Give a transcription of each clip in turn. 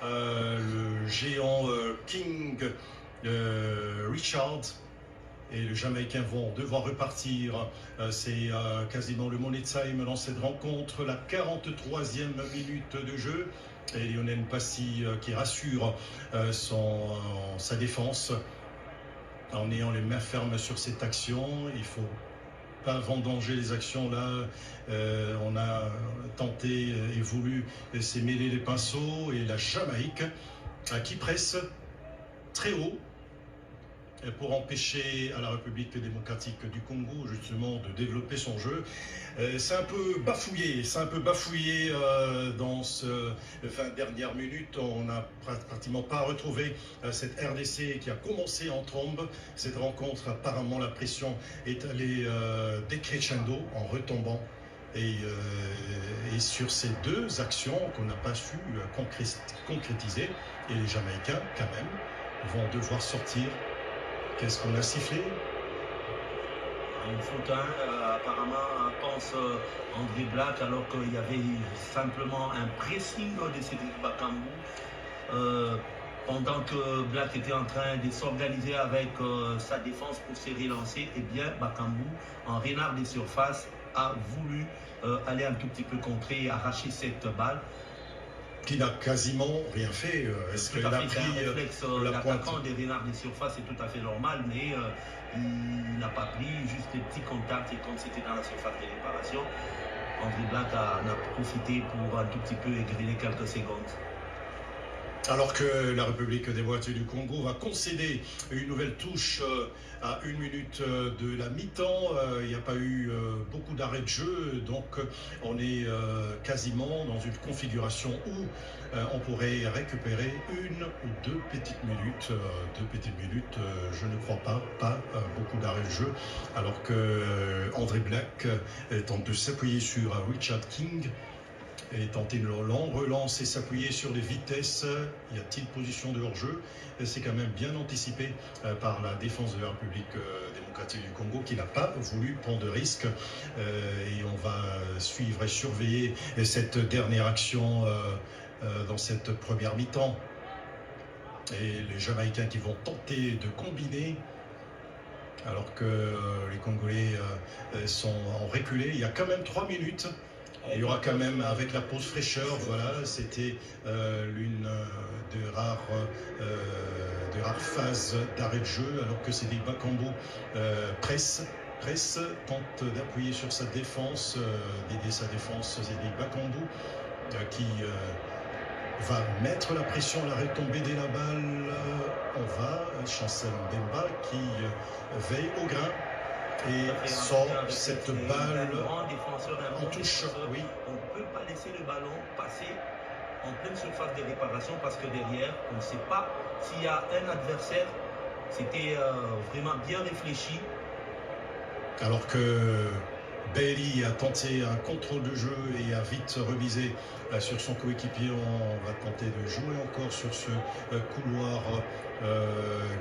le géant King Richard et le Jamaïcain vont devoir repartir. C'est quasiment le money time dans cette rencontre, la 43e minute de jeu. Et Lionel Passy qui rassure sa défense en ayant les mains fermes sur cette action. Il faut pas vendanger les actions là. On a tenté et voulu s'y mêler les pinceaux, et la Jamaïque qui presse très haut pour empêcher à la République démocratique du Congo justement de développer son jeu. C'est un peu bafouillé, dans ce dernière minute. On n'a pratiquement pas retrouvé cette RDC qui a commencé en trombe. Cette rencontre, apparemment la pression est allée décrescendo en retombant. Et sur ces deux actions qu'on n'a pas su concrétiser, et les Jamaïcains quand même vont devoir sortir. Qu'est-ce qu'on a sifflé? Une faute, apparemment, pense André Black, alors qu'il y avait simplement un pressing de Cédric Bakambu. Pendant que Black était en train de s'organiser avec sa défense pour se relancer, eh bien Bakambu, en renard des surfaces, a voulu aller un tout petit peu contrer et arracher cette balle. Qui n'a quasiment rien fait. Est-ce qu'il a pris l'attaquant des renards des surfaces, c'est tout à fait normal, mais il n'a pas pris juste des petits contacts, et comme c'était dans la surface de réparation, André Black en a profité pour un tout petit peu égrener quelques secondes. Alors que la République démocratique du Congo va concéder une nouvelle touche à 1 minute de la mi-temps. Il n'y a pas eu beaucoup d'arrêts de jeu, donc on est quasiment dans une configuration où on pourrait récupérer 1 ou 2 petites minutes. Je ne crois pas beaucoup d'arrêts de jeu, alors que André Black tente de s'appuyer sur Richard King et tenter une longue relance et s'appuyer sur les vitesses. Y a-t-il position de hors-jeu? C'est quand même bien anticipé par la défense de la République démocratique du Congo, qui n'a pas voulu prendre de risque. Et on va suivre et surveiller cette dernière action dans cette première mi-temps. Et les Jamaïcains qui vont tenter de combiner, alors que les Congolais sont en reculé. Il y a quand même 3 minutes. Il y aura quand même, avec la pause fraîcheur, voilà, c'était l'une des rares phases d'arrêt de jeu, alors que Cédric Bakambu presse, tente d'appuyer sur sa défense, d'aider sa défense. Cédric Bakambu qui va mettre la pression à la retombée dès la balle. On va, Chancel Mbemba qui veille au grain et sort cette balle en touche. Oui. On ne peut pas laisser le ballon passer en pleine surface de réparation, parce que derrière, on ne sait pas s'il y a un adversaire. C'était vraiment bien réfléchi. Alors que Bailey a tenté un contrôle de jeu et a vite remisé sur son coéquipier. On va tenter de jouer encore sur ce couloir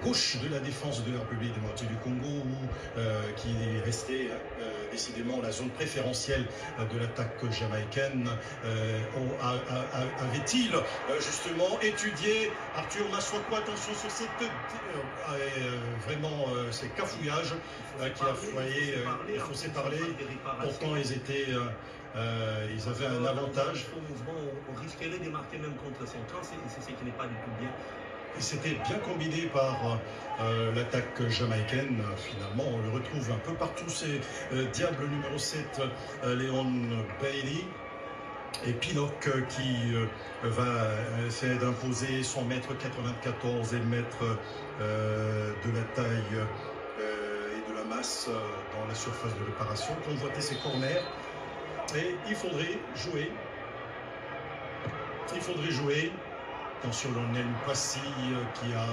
gauche de la défense de la République démocratique du Congo, qui est resté décidément la zone préférentielle de l'attaque jamaïcaine. Avait-il justement étudié Arthur Maswako? Attention sur cette vraiment ces cafouillages qui a foyé. Il faut se parler. Pourtant ils étaient ils avaient un avantage. On risquerait de marquer même contre son camp, c'est ce qui n'est pas du tout bien. Et c'était bien combiné par l'attaque jamaïcaine. Finalement, on le retrouve un peu partout. C'est Diable numéro 7, Léon Bailey. Et Pinnock qui va essayer d'imposer son mètre 94 et le mètre de la taille et de la masse dans la surface de réparation. Convoiter ses corners. Et il faudrait jouer. Attention, Lionel Passy qui a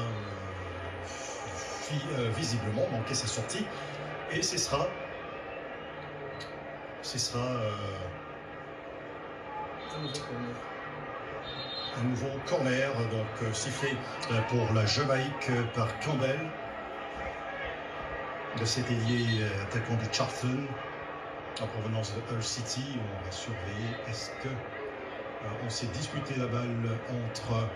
visiblement manqué sa sortie. Et ce sera un nouveau corner, donc sifflé pour la Jamaïque par Campbell, de cet ailier attaquant du Charlton en provenance de Hull City. On va surveiller, est-ce que on s'est disputé la balle entre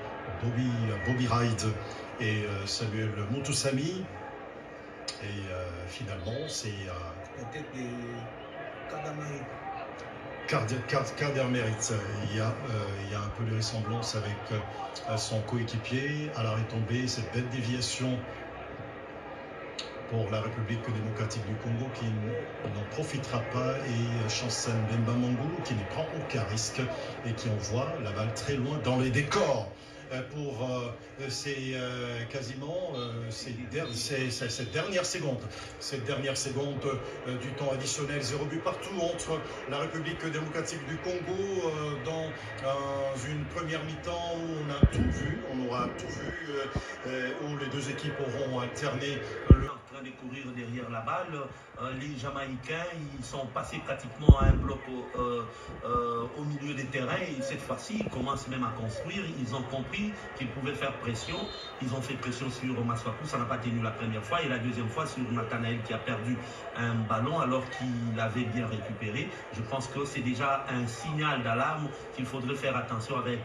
Bobby Ride et Samuel Moutoussamy. Et finalement, c'est la tête de Kardermerit. Il y a un peu de ressemblance avec son coéquipier. À la retombée, cette belle déviation pour la République démocratique du Congo qui n'en profitera pas, et Chancel Mbemba Mangulu qui ne prend aucun risque et qui envoie la balle très loin dans les décors pour cette dernière seconde du temps additionnel. 0 but partout entre la République démocratique du Congo dans une première mi-temps où on a tout vu, où les deux équipes auront alterné en train de courir derrière la balle. Les Jamaïcains, ils sont passés pratiquement à un bloc au milieu des terrains, et cette fois-ci, ils commencent même à construire. Ils ont compris qu'ils pouvaient faire pression. Ils ont fait pression sur Maswaku, ça n'a pas tenu la première fois, et la deuxième fois sur Nathanaël qui a perdu un ballon alors qu'il avait bien récupéré. Je pense que c'est déjà un signal d'alarme qu'il faudrait faire attention avec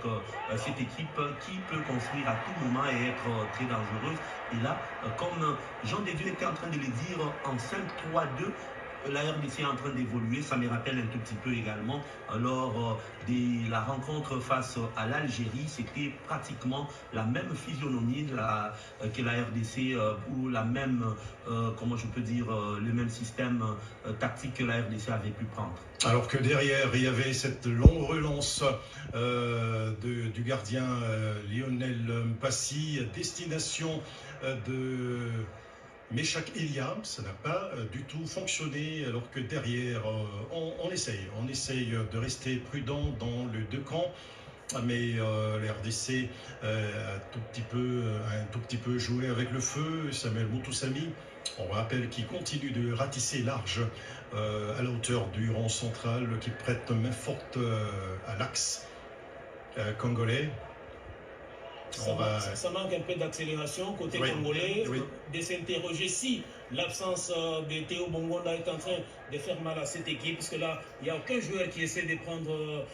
cette équipe qui peut construire à tout moment et être très dangereuse. Et là, comme Jean Dédieu était en train de le dire, en 5-3-2, la RDC est en train d'évoluer. Ça me rappelle un tout petit peu également lors de la rencontre face à l'Algérie. C'était pratiquement la même physionomie que la RDC, ou la même, comment je peux dire, le même système tactique que la RDC avait pu prendre. Alors que derrière, il y avait cette longue relance du gardien Lionel Mpassi, destination de Meshak Eliam. Ça n'a pas du tout fonctionné, alors que derrière, on essaye de rester prudent dans le deux camps. Mais la RDC a un tout petit peu joué avec le feu. Samuel Moutoussamy, on rappelle qu'il continue de ratisser large à la hauteur du rond central, qui prête main forte à l'axe congolais. Ça manque un peu d'accélération côté congolais, de s'interroger si l'absence de Théo Bongonda est en train de faire mal à cette équipe, parce que là, il n'y a aucun joueur qui essaie de prendre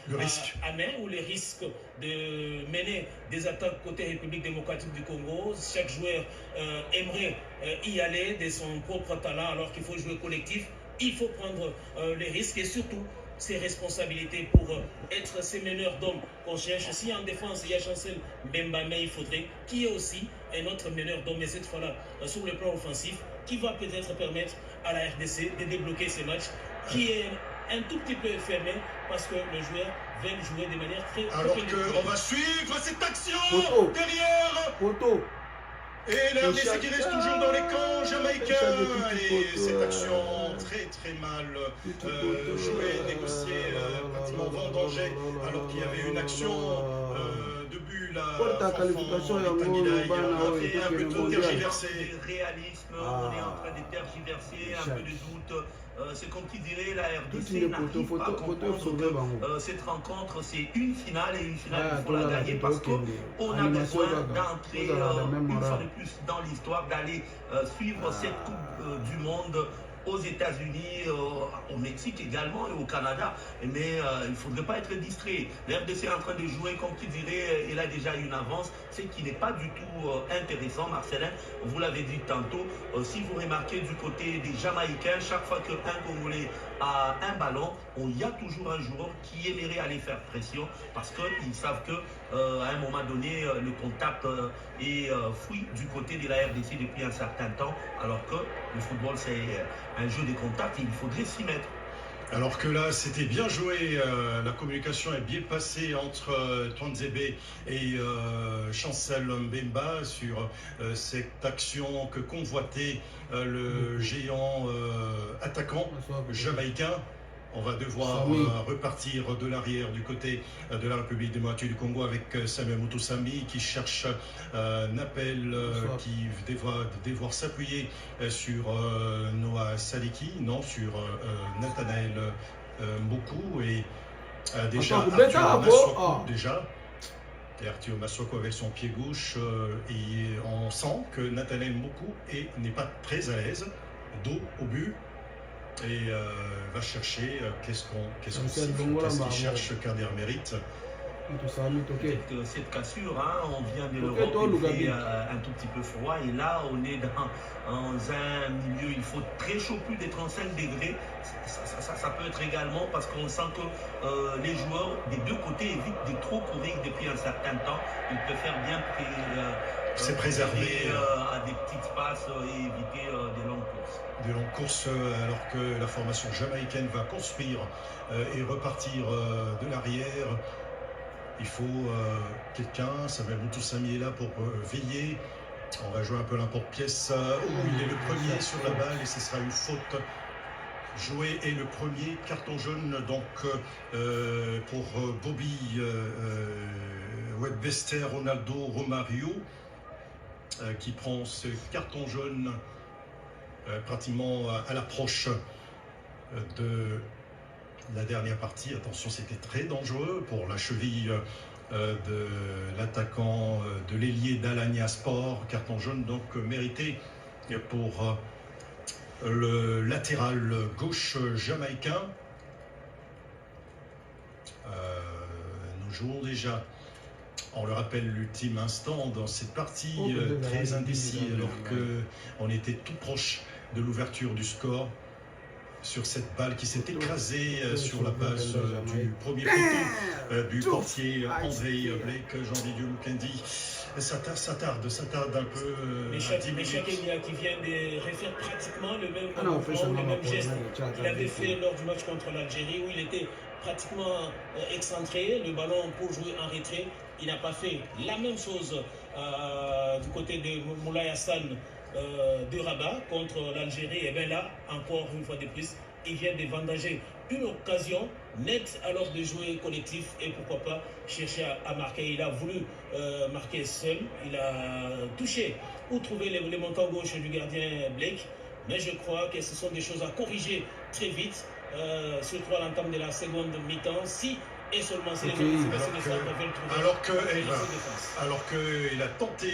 à main ou les risques de mener des attaques côté République démocratique du Congo. Chaque joueur aimerait y aller de son propre talent, alors qu'il faut jouer collectif. Il faut prendre les risques et surtout ses responsabilités pour être ces meneurs d'hommes qu'on cherche. Si en défense il y a Chancel Mbemba, mais il faudrait qu'il y ait aussi un autre meneur d'hommes, mais cette fois-là sur le plan offensif, qui va peut-être permettre à la RDC de débloquer ces matchs, qui est un tout petit peu fermé parce que le joueur veut jouer de manière très... Alors qu'on va suivre cette action derrière et la RDC qui reste toujours dans les camps jamaïcains, et cette action très mal jouée, négociée, pratiquement vendangée, alors qu'il y avait une action de but là, un peu trop tergiversé. Réalisme, on est en train de tergiverser, un peu de doute. C'est comme qui dirait la RDC n'arrive pas à comprendre cette rencontre, c'est une finale, et une finale il faut la gagner parce qu'on a besoin d'entrer une fois de plus dans l'histoire, d'aller suivre cette Coupe du Monde aux États-Unis, au Mexique également et au Canada. Mais il ne faudrait pas être distrait. La RDC est en train de jouer, comme qui dirait, il a déjà une avance, ce qui n'est pas du tout intéressant. Marcelin, vous l'avez dit tantôt, si vous remarquez du côté des Jamaïcains, chaque fois qu'un Congolais a un ballon, il y a toujours un joueur qui aimerait aller faire pression parce qu'ils savent que à un moment donné, le contact est fouillé du côté de la RDC depuis un certain temps, alors que le football c'est un jeu de contact et il faudrait s'y mettre. Alors que là, c'était bien joué, la communication est bien passée entre Twanzebe et Chancel Mbemba sur cette action que convoitait le géant attaquant jamaïcain. On va devoir repartir de l'arrière du côté de la République démocratique du Congo avec Samuel Moutoussamy qui cherche un appel qui devoir s'appuyer sur Noah Saliki, non, sur Nathanaël Mboku et déjà Arthur Maswako avec son pied gauche et on sent que Nathanaël Mboku n'est pas très à l'aise, dos au but. Et va chercher qu'est-ce qu'il cherche Kardermerit. cette cassure, hein, on vient de l'Europe, il fait un tout petit peu froid, et là on est dans un milieu, il faut très chaud, plus de 35 degrés, ça peut être également parce qu'on sent que les joueurs des deux côtés évitent de trop courir depuis un certain temps, ils préfèrent bien c'est préservé à des petites passes et éviter des longues courses. Des longues courses, alors que la formation jamaïcaine va construire et repartir de l'arrière. Il faut quelqu'un, Samuel Moutoussamy est là pour veiller. On va jouer un peu l'emporte-pièce. Il est le premier sur la balle et ce sera une faute. Joué est le premier carton jaune donc pour Bobby Wedbester, Ronaldo Romario qui prend ce carton jaune pratiquement à l'approche de la dernière partie. Attention, c'était très dangereux pour la cheville de l'attaquant de l'ailier d'Alanya Sport. Carton jaune donc mérité pour le latéral gauche jamaïcain. Nous jouons déjà, on le rappelle, l'ultime instant dans cette partie très indécis, alors qu'on était tout proche de l'ouverture du score sur cette balle qui s'est écrasée sur la base du premier poteau du portier André Blake, Jean-Didier Mukendi. Ça tarde un peu à 10 minutes. Qui vient de refaire pratiquement le même geste qu'il avait fait lors du match contre l'Algérie, où il était pratiquement excentré, le ballon pour jouer en retrait. Il n'a pas fait la même chose du côté de Moulay Hassan de Rabat contre l'Algérie. Et bien là, encore une fois de plus, il vient de vendanger une occasion nette alors de jouer collectif et pourquoi pas chercher à marquer. Il a voulu marquer seul, il a touché ou trouvé les montants gauche du gardien Blake, mais je crois que ce sont des choses à corriger très vite, surtout à l'entame de la seconde mi-temps, si et seulement si les alors qu'il a tenté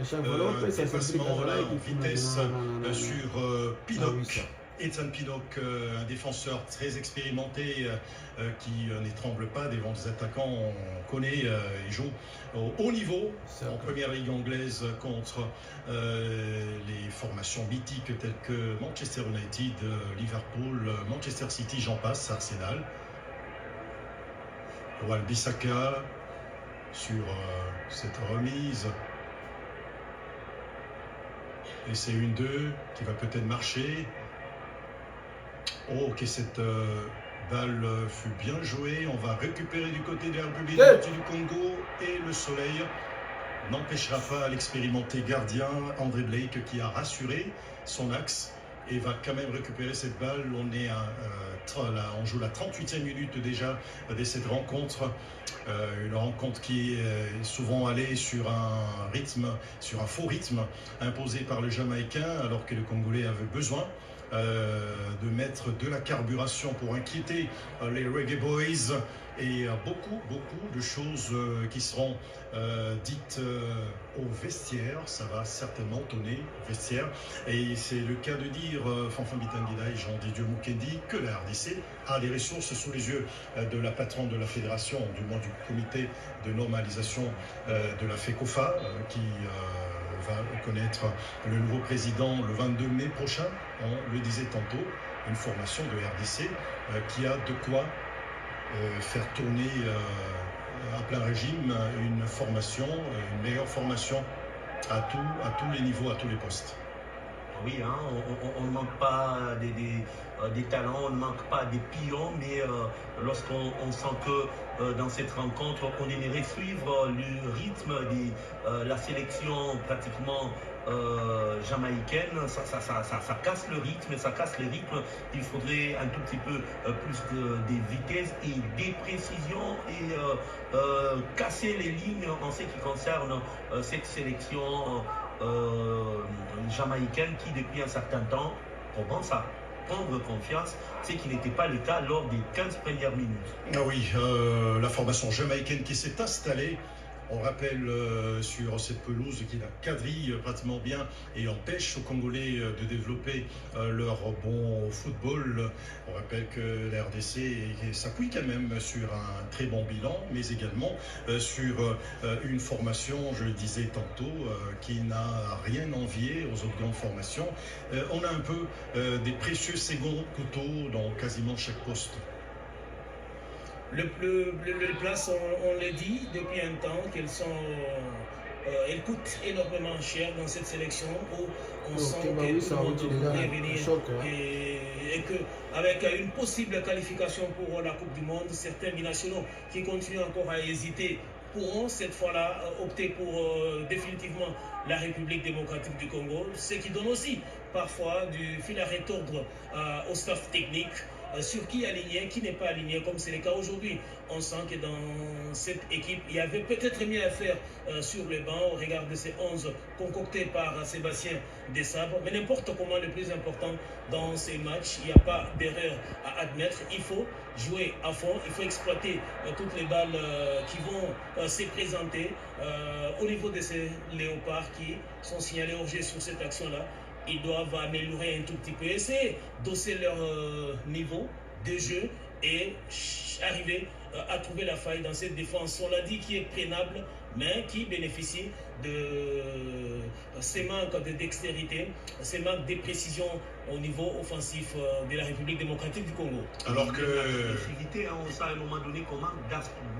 un déplacement en vitesse sur Pinnock. Ethan Pinnock, un défenseur très expérimenté qui n'étrangle pas devant des attaquants. On connaît, il joue au haut niveau en première ligue anglaise contre les formations mythiques telles que Manchester United, Liverpool, Manchester City, j'en passe, Arsenal. Wan-Bissaka sur cette remise. Et c'est 1-2 qui va peut-être marcher. Oh, ok, cette balle fut bien jouée. On va récupérer du côté de la République du Congo. Et le soleil n'empêchera pas l'expérimenté gardien André Blake qui a rassuré son axe et va quand même récupérer cette balle. On joue la 38e minute déjà de cette rencontre. Une rencontre qui est souvent allée sur un faux rythme imposé par le Jamaïcain, alors que le Congolais avait besoin de mettre de la carburation pour inquiéter les Reggae Boys, et beaucoup de choses qui seront dites au vestiaire. Ça va certainement tonner au vestiaire, et c'est le cas de dire Fanfan Bitangida et Jean-Didier Mukendi que la RDC a des ressources sous les yeux de la patronne de la fédération, du moins du comité de normalisation de la FECOFA, qui va connaître le nouveau président le 22 mai prochain. On le disait tantôt, une formation de RDC qui a de quoi faire tourner à plein régime une formation, une meilleure formation à tous les niveaux, à tous les postes. Oui, hein, on ne manque pas des talents, on ne manque pas des pions, mais lorsqu'on sent que dans cette rencontre, on aimerait suivre le rythme de la sélection pratiquement jamaïcaine, ça casse le rythme, il faudrait un tout petit peu plus de vitesse et des précisions et casser les lignes en ce qui concerne cette sélection jamaïcaine qui depuis un certain temps commence à prendre confiance, ce qui n'était pas le cas lors des 15 premières minutes. Ah oui, la formation jamaïcaine qui s'est installée On rappelle sur cette pelouse qui la quadrille pratiquement bien et empêche aux Congolais de développer leur bon football. On rappelle que la RDC s'appuie quand même sur un très bon bilan, mais également sur une formation, je le disais tantôt, qui n'a rien envié aux autres grandes formations. On a un peu des précieux seconds couteaux dans quasiment chaque poste. Les places, on le dit depuis un temps, elles coûtent énormément cher dans cette sélection où on sent que tout le monde pourrait venir et qu'avec une possible qualification pour la Coupe du Monde, certains binationaux qui continuent encore à hésiter pourront cette fois-là opter pour définitivement la République démocratique du Congo, ce qui donne aussi parfois du fil à retordre au staff technique sur qui aligner, qui n'est pas aligné, comme c'est le cas aujourd'hui. On sent que dans cette équipe, il y avait peut-être mieux à faire sur le banc au regard de ces 11 concoctés par Sébastien Desabre. Mais n'importe comment, le plus important dans ces matchs, il n'y a pas d'erreur à admettre. Il faut jouer à fond, il faut exploiter toutes les balles qui vont se présenter au niveau de ces léopards qui sont signalés au jeu sur cette action-là. Ils doivent améliorer un tout petit peu, essayer d'hausser leur niveau de jeu et arriver à trouver la faille dans cette défense. On l'a dit, qui est prenable, mais qui bénéficie de ces manques de dextérité, ces manques de précision au niveau offensif de la République démocratique du Congo. Alors que l'agressivité, on sait à un moment donné qu'on manque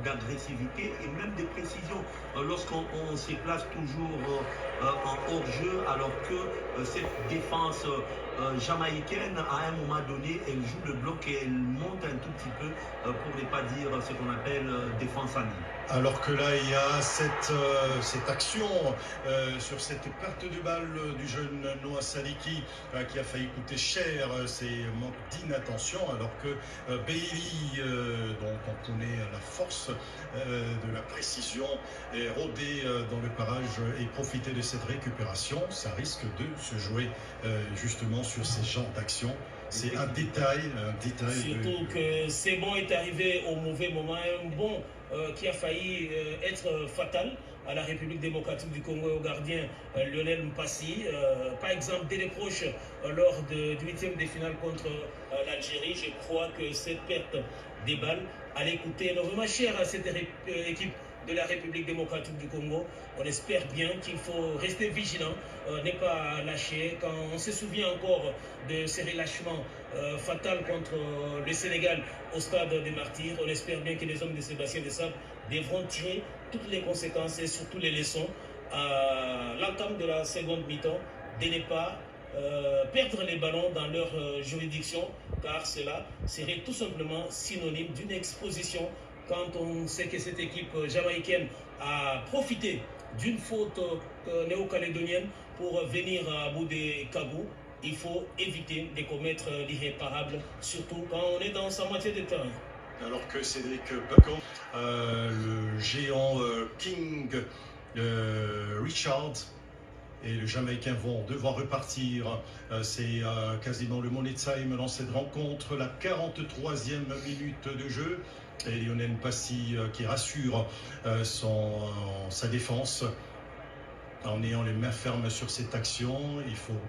d'agressivité et même de précision lorsqu'on se place toujours en hors-jeu, alors que cette défense jamaïcaine, à un moment donné, elle joue le bloc et elle monte un tout petit peu, pour ne pas dire ce qu'on appelle défense en ligne. Alors que là, il y a cette action sur cette perte de balle du jeune Noah Sadiki qui a failli coûter cher, c'est manque d'inattention, alors que Bailey, dont on connaît la force de la précision, est rodé dans le parage et profiter de cette récupération, ça risque de se jouer justement sur ces genres d'actions. C'est un détail. Surtout que c'est bon est arrivé au mauvais moment, un bon qui a failli être fatal à la République démocratique du Congo et au gardien Lionel Mpassi. Par exemple, dès les proches, lors du 8e de finale contre l'Algérie, je crois que cette perte des balles allait coûter énormément cher à cette équipe de la République démocratique du Congo. On espère bien qu'il faut rester vigilant, ne pas lâcher. Quand on se souvient encore de ces relâchements fatals contre le Sénégal au stade des Martyrs, on espère bien que les hommes de Sébastien Desabre devront tirer toutes les conséquences et surtout les leçons à l'entame de la seconde mi-temps, de ne pas perdre les ballons dans leur juridiction, car cela serait tout simplement synonyme d'une exposition. Quand on sait que cette équipe jamaïcaine a profité d'une faute néo-calédonienne pour venir à bout des Kagou, il faut éviter de commettre l'irréparable, surtout quand on est dans sa moitié de terrain. Alors que Cédric Bacon, le géant King Richard et le Jamaïcain vont devoir repartir. C'est quasiment le Money Time dans cette rencontre, la 43e minute de jeu. Et Lionel Mpassi qui rassure sa défense en ayant les mains fermes sur cette action. Il ne faut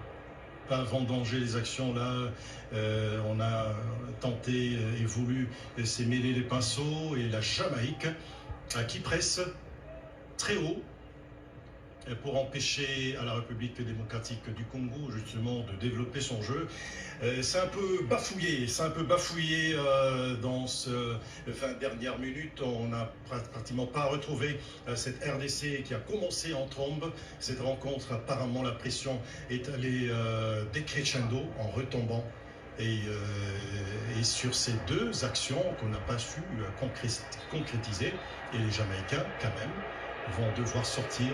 pas vendanger les actions là. On a tenté et voulu se mêler les pinceaux, et la Jamaïque qui presse très haut pour empêcher à la République démocratique du Congo justement de développer son jeu. C'est un peu bafouillé, dans ce 20 dernières minutes. On n'a pratiquement pas retrouvé cette RDC qui a commencé en trombe. Cette rencontre, apparemment la pression est allée décrescendo en retombant. Et sur ces deux actions qu'on n'a pas su concrétiser, et les Jamaïcains quand même vont devoir sortir.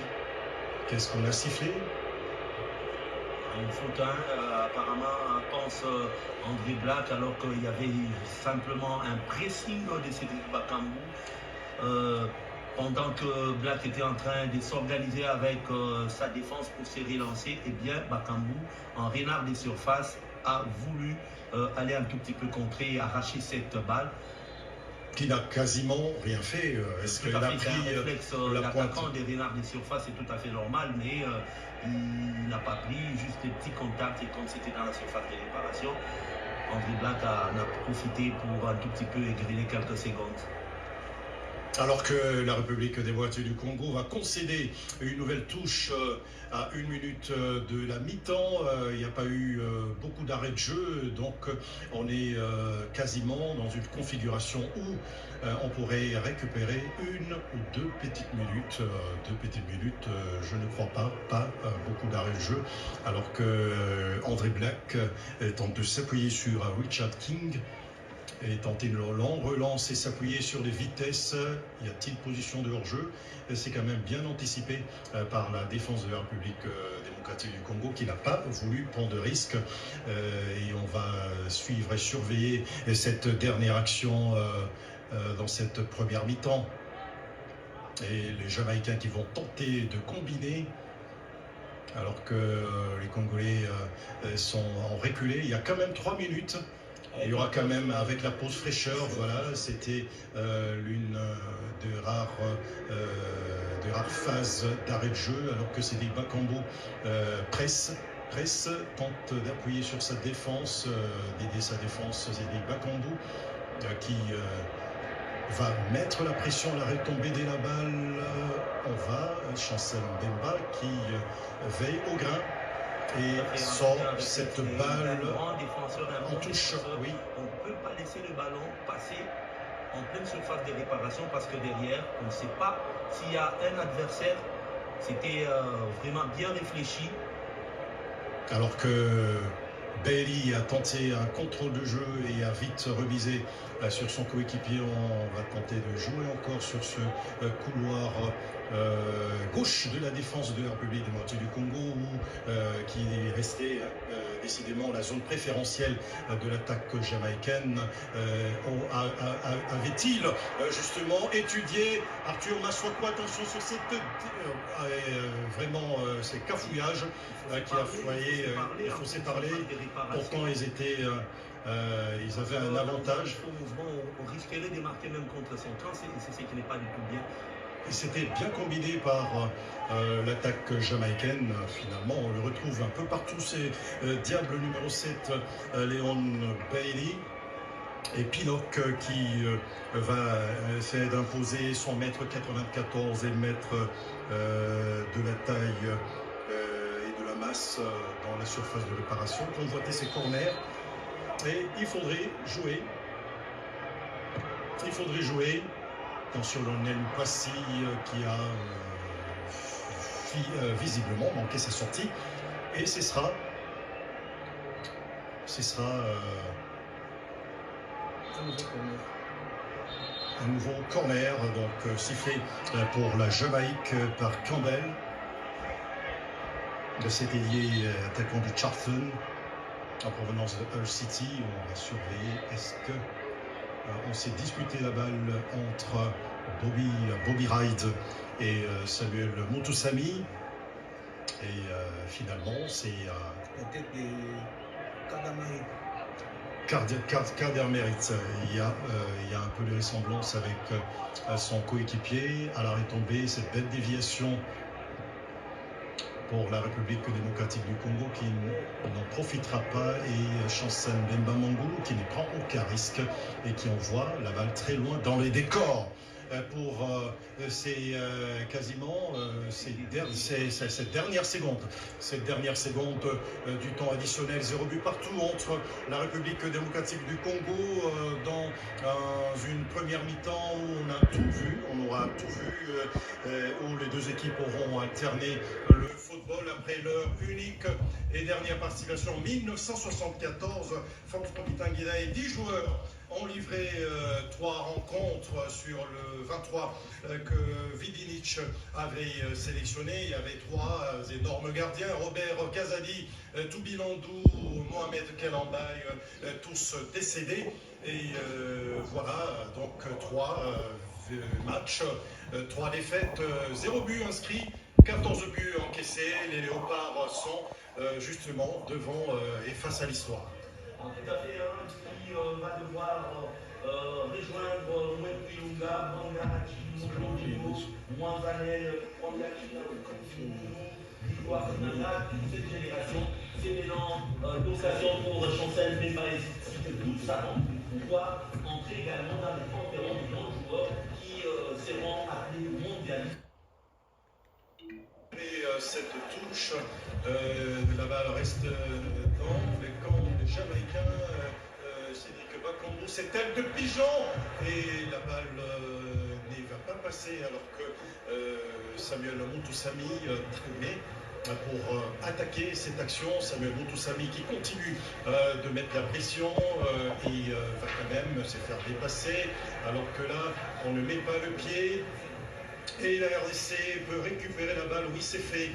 Qu'est-ce qu'on a sifflé? Une faute, apparemment, pense André Black, alors qu'il y avait simplement un pressing de Cédric Bakambu. Pendant que Black était en train de s'organiser avec sa défense pour se relancer, eh bien Bakambu, en renard des surfaces, a voulu aller un tout petit peu contrer et arracher cette balle. qui n'a quasiment rien fait. Est-ce qu'il a pris la pointe? L'attaquant des renards de surface, c'est tout à fait normal, mais il n'a pas pris juste des petits contacts, et quand c'était dans la surface de réparation, André Black en a profité pour un tout petit peu griller quelques secondes. Alors que la République démocratique du Congo va concéder une nouvelle touche à 1 minute de la mi-temps. Il n'y a pas eu beaucoup d'arrêts de jeu, donc on est quasiment dans une configuration où on pourrait récupérer 1 ou 2 petites minutes. 2 petites minutes, je ne crois pas beaucoup d'arrêts de jeu. Alors que André Black tente de s'appuyer sur Richard King et tenter une relance et s'appuyer sur les vitesses. Y a-t-il position de hors-jeu? C'est quand même bien anticipé par la défense de la République démocratique du Congo qui n'a pas voulu prendre de risque. Et on va suivre et surveiller cette dernière action dans cette première mi-temps. Et les Jamaïcains qui vont tenter de combiner alors que les Congolais sont en reculé. Il y a quand même 3 minutes. Il y aura quand même, avec la pause fraîcheur, voilà, c'était l'une des rares phases d'arrêt de jeu, alors que Cédric Bakambu presse, tente d'appuyer sur sa défense, d'aider sa défense, Cédric Bakambu, qui va mettre la pression, la retombée dès la balle. On va, Chancel Mbemba qui veille au grain. Et sort cette balle en touche. Oui. On ne peut pas laisser le ballon passer en pleine surface de réparation parce que derrière, on ne sait pas s'il y a un adversaire. C'était vraiment bien réfléchi. Alors que Bailey a tenté un contrôle de jeu et a vite remisé sur son coéquipier, on va tenter de jouer encore sur ce couloir gauche de la défense de la République démocratique du Congo, qui est resté décidément la zone préférentielle de l'attaque jamaïcaine. Avait-il justement étudié Arthur Maswako? Attention sur cette vraiment ces cafouillages qui a foyé, il faut séparer. Pourtant ils étaient ils avaient un avantage. On risquerait de marquer même contre son camp, c'est ce qui n'est pas du tout bien. Et c'était bien combiné par l'attaque jamaïcaine. Finalement, on le retrouve un peu partout. C'est Diable numéro 7, Léon Bailey. Et Pinnock qui va essayer d'imposer son mètre 94 et mètre de la taille et de la masse dans la surface de réparation. Convoiter ses corners. Et il faudrait jouer. Attention, Lionel Passy qui a visiblement manqué sa sortie. Et ce sera un nouveau corner, donc sifflé pour la Jamaïque par Campbell. De cet ailier attaquant du Charlton en provenance de Hull City. On va surveiller. Est-ce que on s'est disputé la balle entre Bobby Ride et Samuel Moutoussamy, et finalement c'est la tête de Kadermerit. Il y a un peu de ressemblance avec son coéquipier. À la retombée, cette belle déviation pour la République démocratique du Congo qui n'en profitera pas, et Chancel Mbemba Mangulu qui ne prend aucun risque et qui envoie la balle très loin dans les décors pour cette dernière seconde du temps additionnel. 0 but partout entre la République démocratique du Congo dans une première mi-temps où on aura tout vu, où les deux équipes auront alterné le football après leur unique et dernière participation en 1974. François Bitanguila et 10 joueurs ont livré 3 rencontres sur le 23 que Vidinic avait sélectionné. Il y avait 3 énormes gardiens, Robert Kazadi, Toubilandou, Mohamed Kelambay, tous décédés. Et voilà, donc 3 matchs, 3 défaites, 0 but inscrit, 14 buts encaissés. Les Léopards sont justement devant et face à l'histoire. Tout à fait, qui va devoir rejoindre Mwenkulunga, Mangarachi, Moulondino, Mwanzanel, Victoire Nana, toute cette génération, c'est maintenant l'occasion pour Chancel Mbemba et toute sa bande pour pouvoir entrer également dans les panthéons de grands joueurs qui seront appelés mondialistes. Et cette touche, la balle reste dans les camps des Jamaïcains. Cédric Bakambu, cette aile de pigeon et la balle n'y va pas passer alors que Samuel Moutoussamy traînait pour attaquer cette action. Samuel Moutoussamy qui continue de mettre la pression et va quand même se faire dépasser alors que là on ne met pas le pied et la RDC peut récupérer la balle. Oui, c'est fait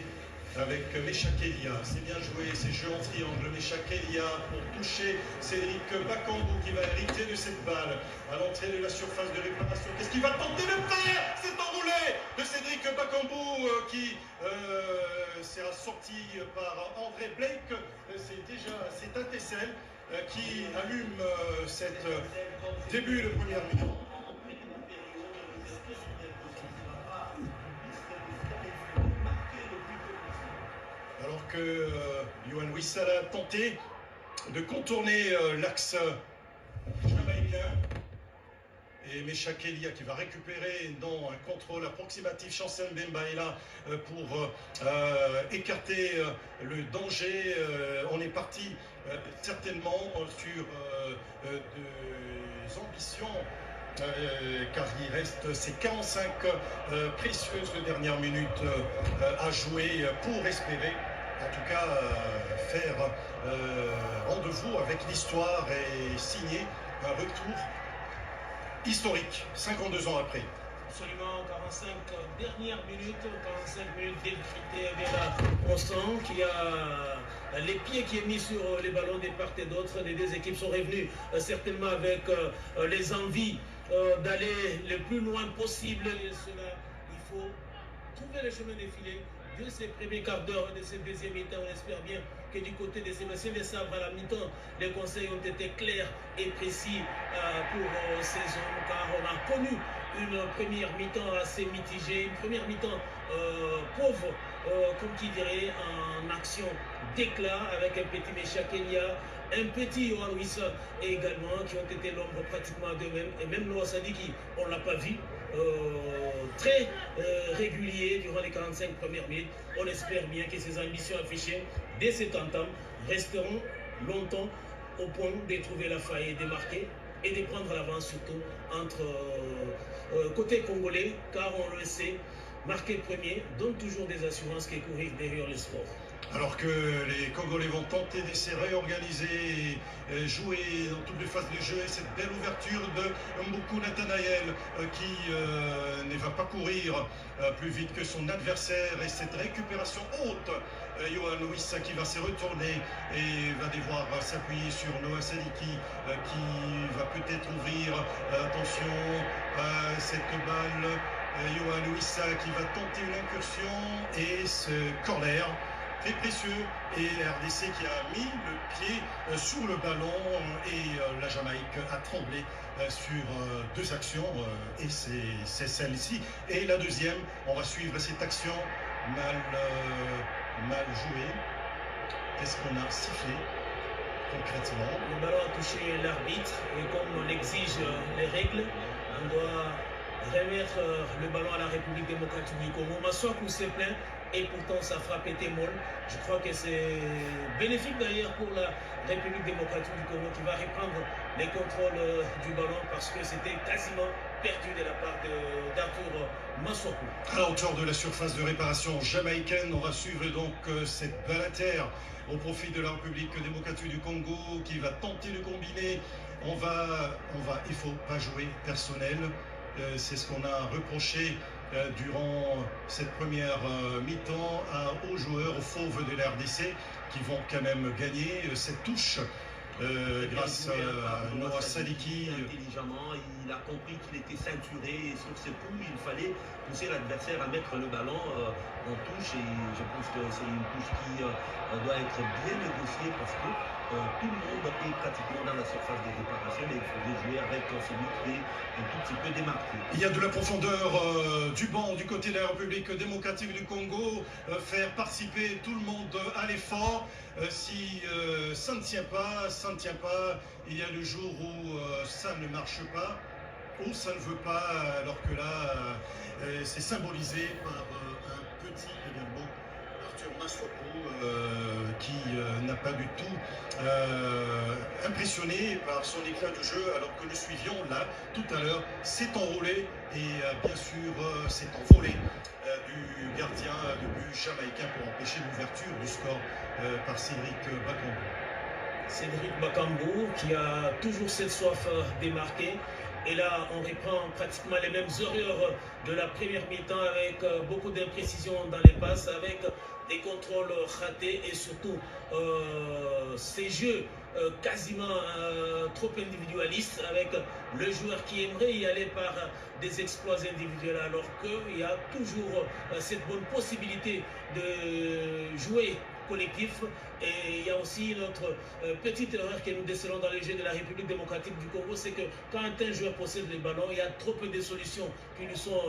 avec Mecha Kelia, c'est bien joué, ces jeux en triangle. Mecha Kelia pour toucher Cédric Bakambu qui va hériter de cette balle à l'entrée de la surface de réparation. Qu'est-ce qu'il va tenter de faire? C'est enroulé de Cédric Bakambu qui sera sorti par André Blake. C'est déjà cette étincelle qui allume cette début de première minute. Alors que Yohan Wissala a tenté de contourner l'axe jamaïcain. Et Mecha Kelia qui va récupérer dans un contrôle approximatif. Chancel Mbemba est là pour écarter le danger. On est parti certainement sur des ambitions. Car il reste ces 45 précieuses dernières minutes à jouer pour espérer, en tout cas, faire rendez-vous avec l'histoire et signer un retour historique, 52 ans après. Absolument, 45 dernières minutes, 45 minutes d'effrité avec la Constant qui a les pieds qui est mis sur les ballons des part et d'autre. Les deux équipes sont revenues certainement avec les envies d'aller le plus loin possible. Et cela, il faut trouver le chemin défilé de ces premiers quarts d'heure, de ces deuxième mi-temps. On espère bien que du côté de Sébastien Desabre à la mi-temps, les conseils ont été clairs et précis pour ces hommes, car on a connu une première mi-temps assez mitigée, une première mi-temps pauvre, comme qui dirait, en action d'éclat, avec un petit Mecha Kelia, un petit Yohan Wissa également, qui ont été l'ombre pratiquement d'eux-mêmes, et même Noah Sadiki, on ne l'a pas vu, très régulier durant les 45 premières minutes. On espère bien que ces ambitions affichées dès cet entame resteront longtemps au point de trouver la faille et de marquer et de prendre l'avance surtout entre côté congolais, car on le sait, marquer premier donne toujours des assurances qui courir derrière le sport. Alors que les Congolais vont tenter de se réorganiser et jouer dans toutes les phases du jeu, et cette belle ouverture de Mboukou Nathanaël qui ne va pas courir plus vite que son adversaire, et cette récupération haute, Yohan Wissa qui va se retourner et va devoir s'appuyer sur Noah Sadiki qui va peut-être ouvrir, attention, cette balle, Yohan Wissa qui va tenter une incursion et ce corner très précieux, et RDC qui a mis le pied sur le ballon et la Jamaïque a tremblé sur deux actions et c'est celle-ci. Et la deuxième, on va suivre cette action mal jouée. Qu'est-ce qu'on a sifflé concrètement? Le ballon a touché l'arbitre et comme l'exigent les règles, on doit remettre le ballon à la République démocratique du Congo. Massoakou s'est plaint et pourtant sa frappe était molle. Je crois que c'est bénéfique d'ailleurs pour la République démocratique du Congo qui va reprendre les contrôles du ballon parce que c'était quasiment perdu de la part d'Arthur Massoakou. À la hauteur de la surface de réparation jamaïcaine, on va suivre donc cette balle à terre au profit de la République démocratique du Congo qui va tenter de combiner. Il ne faut pas jouer personnel. C'est ce qu'on a reproché durant cette première mi-temps aux joueurs, aux fauves de la RDC qui vont quand même gagner cette touche grâce à Noah Sadiki. Intelligemment, il a compris qu'il était ceinturé et sur ses coups, il fallait pousser l'adversaire à mettre le ballon en touche, et je pense que c'est une touche qui doit être bien négociée parce que tout le monde est pratiquement dans la surface de réparation, mais il faudrait jouer avec celui qui est un tout petit peu démarqué. Il y a de la profondeur du banc du côté de la République démocratique du Congo, faire participer tout le monde à l'effort. Si ça ne tient pas, ça ne tient pas. Il y a le jour où ça ne marche pas, où ça ne veut pas, alors que là, c'est symbolisé par un petit également, Arthur Maswaku, qui n'a pas du tout impressionné par son éclat de jeu, alors que nous suivions là, tout à l'heure, s'est enroulé et bien sûr s'est envolé du gardien de but jamaïcain pour empêcher l'ouverture du score par Cédric Bakambu. Cédric Bakambu qui a toujours cette soif de marquer. Et là, on reprend pratiquement les mêmes erreurs de la première mi-temps avec beaucoup d'imprécisions dans les passes, avec des contrôles ratés et surtout ces jeux quasiment trop individualistes avec le joueur qui aimerait y aller par des exploits individuels alors qu'il y a toujours cette bonne possibilité de jouer collectif. Et il y a aussi notre petite erreur que nous décelons dans les jeux de la République démocratique du Congo, c'est que quand un joueur possède les ballons, il y a trop peu de solutions qui lui sont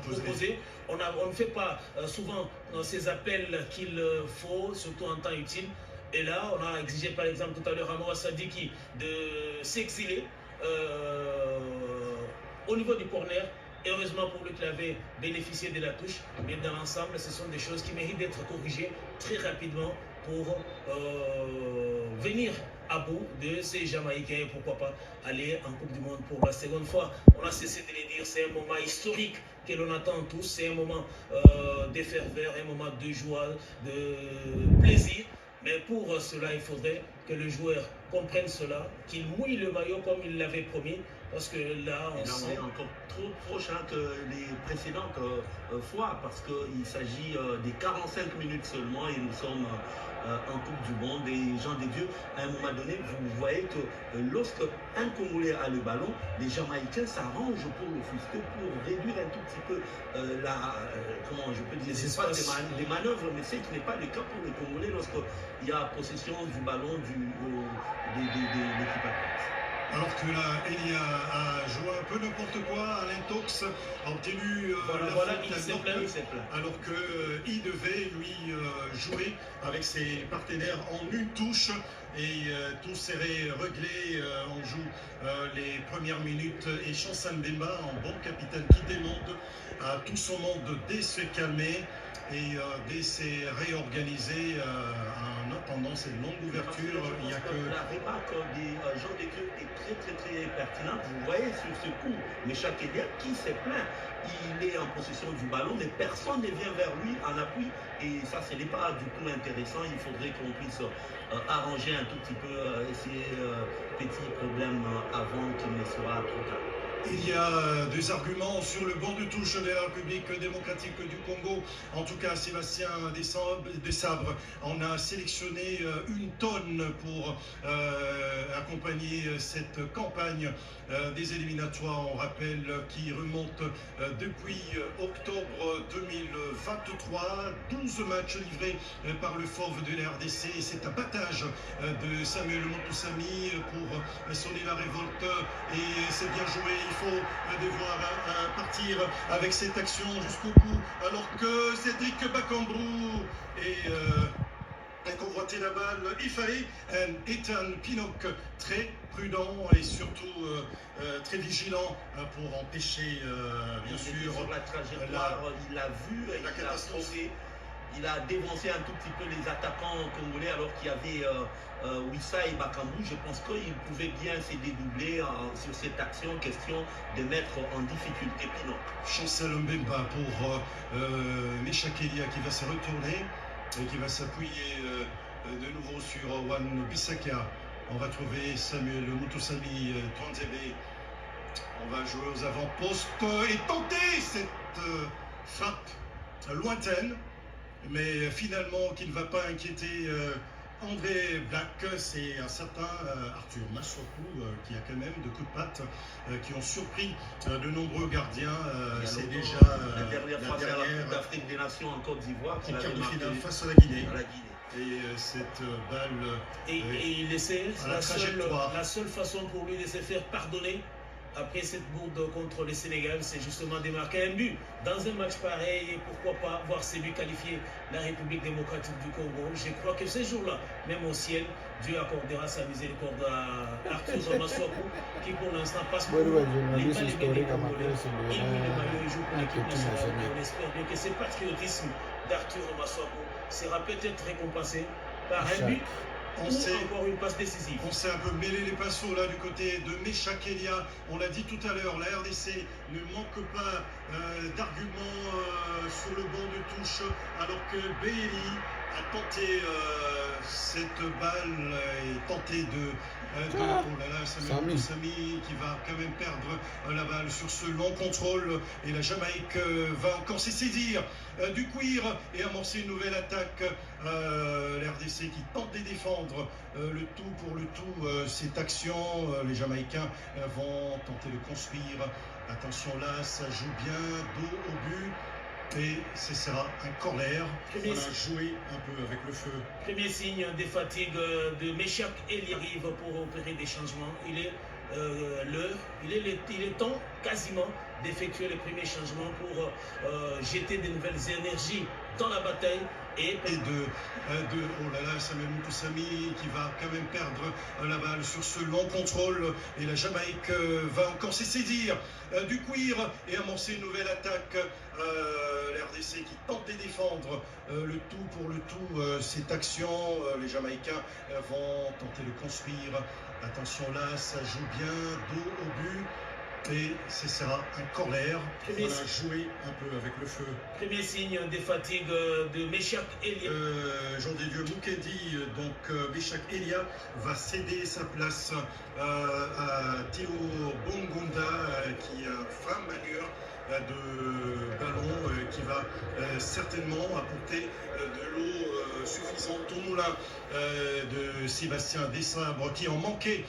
proposées. On ne fait pas souvent ces appels qu'il faut, surtout en temps utile. Et là, on a exigé par exemple tout à l'heure à Moura Sadiki de s'exiler au niveau du corner. Et heureusement pour lui qu'il avait bénéficié de la touche, mais dans l'ensemble, ce sont des choses qui méritent d'être corrigées très rapidement pour venir à bout de ces Jamaïcains et pourquoi pas aller en Coupe du Monde pour la seconde fois. On a cessé de le dire, c'est un moment historique que l'on attend tous, c'est un moment de ferveur, un moment de joie, de plaisir. Mais pour cela, il faudrait que le joueur comprenne cela, qu'il mouille le maillot comme il l'avait promis. Parce que là, on est encore trop proche que les précédentes fois, parce qu'il s'agit des 45 minutes seulement et nous sommes en Coupe du Monde. Et gens des dieux, à un moment donné, vous voyez que lorsque un Congolais a le ballon, les Jamaïcains s'arrangent pour l'offusquer, pour réduire un tout petit peu comment je peux dire, des manœuvres, mais c'est qui n'est pas le cas pour les Congolais lorsqu'il y a possession du ballon de l'équipe adverse. Alors que là, Elia a joué un peu n'importe quoi, Alain Tox a obtenu alors qu'il devait lui jouer avec ses partenaires en une touche et tout serait réglé. On joue les premières minutes et Chancel Mbemba en bon capitaine qui demande à tout son monde de se calmer et de se réorganiser en attendant cette longue ouverture. Il y a que la remarque des gens des clubs est très pertinente. Vous voyez sur ce coup, Mécha Kédia qui s'est plaint. Il est en possession du ballon, mais personne ne vient vers lui en appui. Et ça, ce n'est pas du tout intéressant. Il faudrait qu'on puisse arranger un tout petit peu ces petits problèmes avant qu'il ne soit trop tard. Il y a des arguments sur le banc de touche de la République démocratique du Congo. En tout cas, Sébastien Desabre en a sélectionné une tonne pour accompagner cette campagne des éliminatoires. On rappelle qui remonte depuis octobre 2023. 12 matchs livrés par le FOV de la RDC. C'est un battage de Samuel Montoussamy pour sonner la révolte et c'est bien joué. Il faut devoir partir avec cette action jusqu'au bout, alors que Cédric Bakambu a convoité la balle. Il fallait Ethan Pinnock très prudent et surtout très vigilant pour empêcher, bien sûr, sur la trajectoire. Il a vu la catastrophe. Il a dévancé un tout petit peu les attaquants congolais alors qu'il y avait Wissa et Bakambu. Je pense qu'il pouvait bien se dédoubler sur cette action, question de mettre en difficulté Pinnock. Chancel Mbemba pour Mécha Kédia qui va se retourner et qui va s'appuyer de nouveau sur Wan Bissaka. On va trouver Samuel Moutoussamy Twanzebe. On va jouer aux avant-postes et tenter cette frappe lointaine. Mais finalement, qui ne va pas inquiéter André Black, c'est un certain Arthur Maswaku qui a quand même de coups de patte qui ont surpris de nombreux gardiens. C'est déjà la dernière fois, c'est la Coupe d'Afrique des Nations en Côte d'Ivoire. En quart de finale face à la Guinée. Et cette balle et il essaie, la seule façon pour lui de se faire pardonner après cette bourde contre le Sénégal, c'est justement de marquer un but. Dans un match pareil, et pourquoi pas voir celui qualifier la République démocratique du Congo. Je crois que ce jour-là, même au ciel, Dieu accordera sa miséricorde à Arthur Maswaku, qui pour l'instant passe pour les Congolais. Il met le maillot et joue pour l'équipe nationale. On espère bien que ce patriotisme d'Arthur Maswaku sera peut-être récompensé par un but. Encore une passe décisive. On s'est un peu mêlé les pinceaux là du côté de Meshak Elia. On l'a dit tout à l'heure, la RDC ne manque pas d'arguments sur le banc de touche, alors que Bailey a tenté cette balle et tenté de oh là là, Sami qui va quand même perdre la balle sur ce long contrôle, et la Jamaïque va encore se saisir du cuir et amorcer une nouvelle attaque. La RDC qui tente de défendre le tout pour le tout, cette action. Les Jamaïcains vont tenter de construire. Attention là, ça joue bien, dos au but. Et ce sera un corner. On a joué un peu avec le feu. Premier signe des fatigues de Meshak Elia arrive pour opérer des changements. Il est l'heure, il est temps quasiment d'effectuer les premiers changements pour jeter de nouvelles énergies dans la bataille. Et oh là là, Samuel Mutusami qui va quand même perdre la balle sur ce long contrôle, et la Jamaïque va encore se saisir du cuir et amorcer une nouvelle attaque. La RDC qui tente de défendre le tout pour le tout, cette action. Les Jamaïcains vont tenter de construire. Attention là, ça joue bien, dos au but. Et ce sera un corner. On a joué un peu avec le feu. Premier signe des fatigues de Meshak Elia. Jean des Dieux Mukendi, donc Meshak Elia va céder sa place à Théo Bongunda, qui fera manière de ballon qui va certainement apporter de l'eau suffisante au moulin de Sébastien Desabre, qui en manquait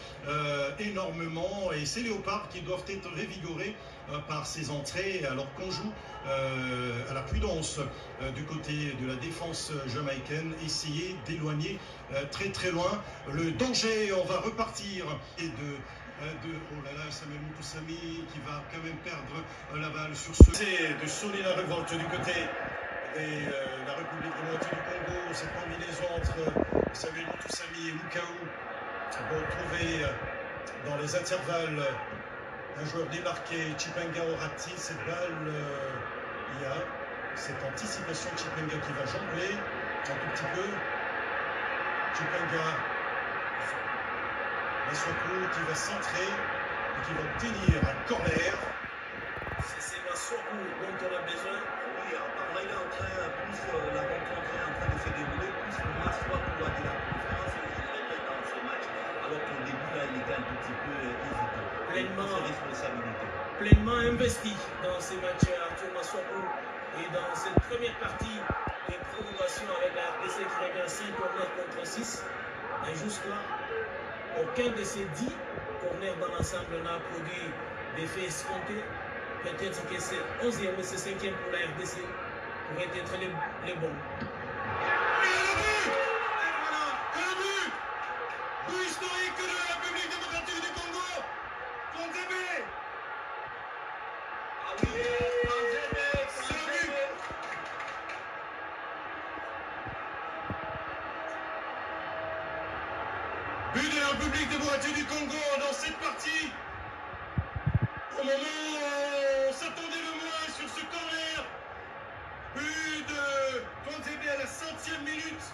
énormément, et ces léopards qui doivent être révigorés par ces entrées, alors qu'on joue à la prudence du côté de la défense jamaïcaine, essayer d'éloigner très très loin le danger. On va repartir et oh là là, Samuel Mutusami qui va quand même perdre la balle sur ce... C'est de sonner la révolte du côté de la République démocratique du Congo. Cette combinaison entre Samuel Mutusami et Mukaou vont trouver dans les intervalles un joueur démarqué, Chipenga Orati. Cette balle, il y a cette anticipation de Chipenga qui va jongler un tout petit peu. Chipenga Maswaku qui va centrer et qui va obtenir un corner. C'est Maswaku dont on a besoin. Oui, apparemment il est en train, plus la rencontre est en train de se dérouler, plus Maswaku a de la confiance, je répète, dans ce match, alors qu'au début là il était un petit peu hésitant. Pleinement, ses responsabilités. Pleinement investi dans ces matchs, Arthur Maswaku, et dans cette première partie de prolongation avec la RDC qui revient 5 corners contre 6. Et jusque-là, aucun de ces 10 corners dans l'ensemble n'a produit d'effet escompté. Peut-être que c'est 11e et c'est 5e pour la RDC pourraient être les bons. But historique de la République démocratique du Congo. Konzebe. Ah oui, But de la République démocratique du Congo dans cette partie. Au moment où on s'attendait le moins sur ce corner. But de Konzebe à la 100e minute.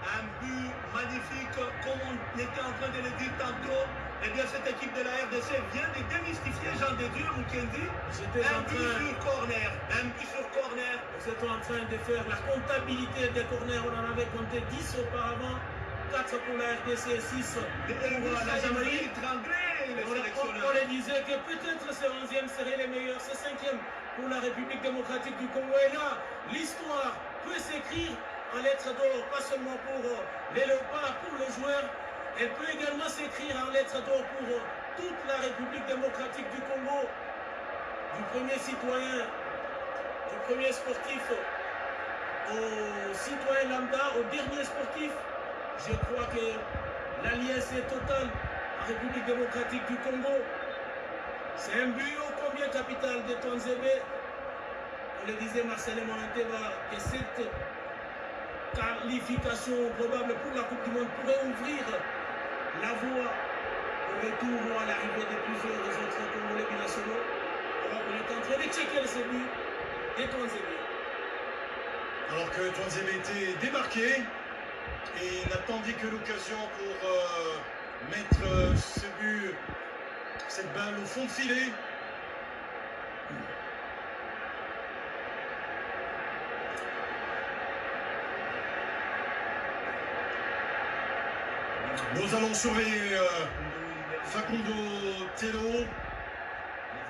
un but magnifique, comme on était en train de le dire tantôt. Eh bien, cette équipe de la RDC vient de démystifier Jean de Dieu Mukendi. Un but sur corner, un but sur corner. Nous étions en train de faire la comptabilité des corners. On en avait compté 10 auparavant, 4 pour la RDC et 6 pour la Jamaïque. On les disait que peut-être ce 11e serait les meilleurs, ce 5e pour la République démocratique du Congo. Et là, l'histoire peut s'écrire en lettres d'or, pas seulement pour les léopards, pour les joueurs. Elle peut également s'écrire en lettres d'or pour toute la République démocratique du Congo, du premier citoyen, du premier sportif aux citoyens lambda, aux derniers sportifs. Je crois que l'alliance est totale en République démocratique du Congo. C'est un but ô combien capital de Tonzebe. On le disait Marcelin Monanteva que cette qualification probable pour la Coupe du Monde pourrait ouvrir la voie au retour ou à l'arrivée de plusieurs autres Congolais binationaux. Alors on est en train de checker ce but de Tonzebe. Alors que Tonzebe était débarqué et n'attendait que l'occasion pour mettre ce but, cette balle au fond de filet. Nous allons surveiller Facundo Tello. Les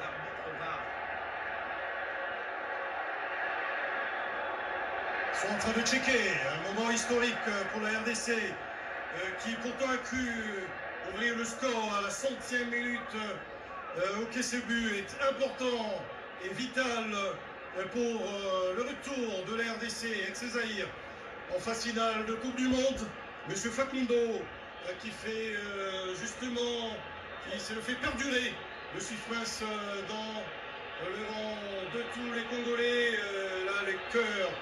arbitres sont en train de checker un moment historique pour la RDC qui pourtant a cru ouvrir le score à la 100e minute. Ok, ce but est important et vital pour le retour de la RDC ex-Zaïre en phase finale de Coupe du Monde. Monsieur Facundo qui fait justement, qui se le fait perdurer le suspense dans le rang de tous les Congolais. Là, les cœurs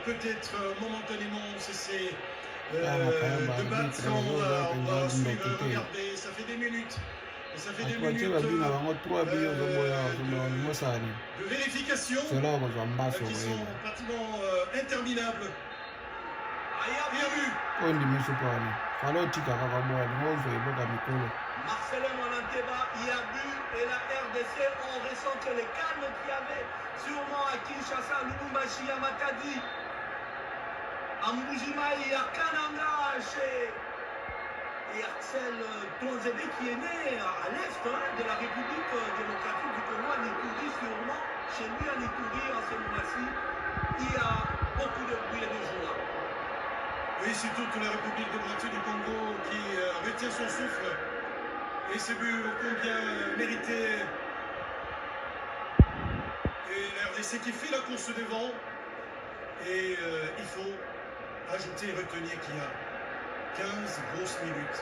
peut-être momentanément cessé de battre. On va suivre, regardez, ça fait des minutes. Et ça fait des minutes de vérification qui sont pratiquement interminables. Marcelin Monanteva, il y a but et la RDC, on ressent que le calme qu'il y avait sûrement à Kinshasa, Lubumbashi, à Matadi, à Mbujimaï, à Kananga, chez Axel Tonzebe qui est né à l'est de la République démocratique du Congo, à Nitouri sûrement. Chez lui à Nitouri, en ce moment-ci, il y a beaucoup de bruit et de joie. Oui, c'est toute la République démocratique du Congo qui retient son souffle. Et ce but ô combien mérité. Et la RDC qui fait la course devant. Et il faut ajouter et retenir qu'il y a 15 grosses minutes.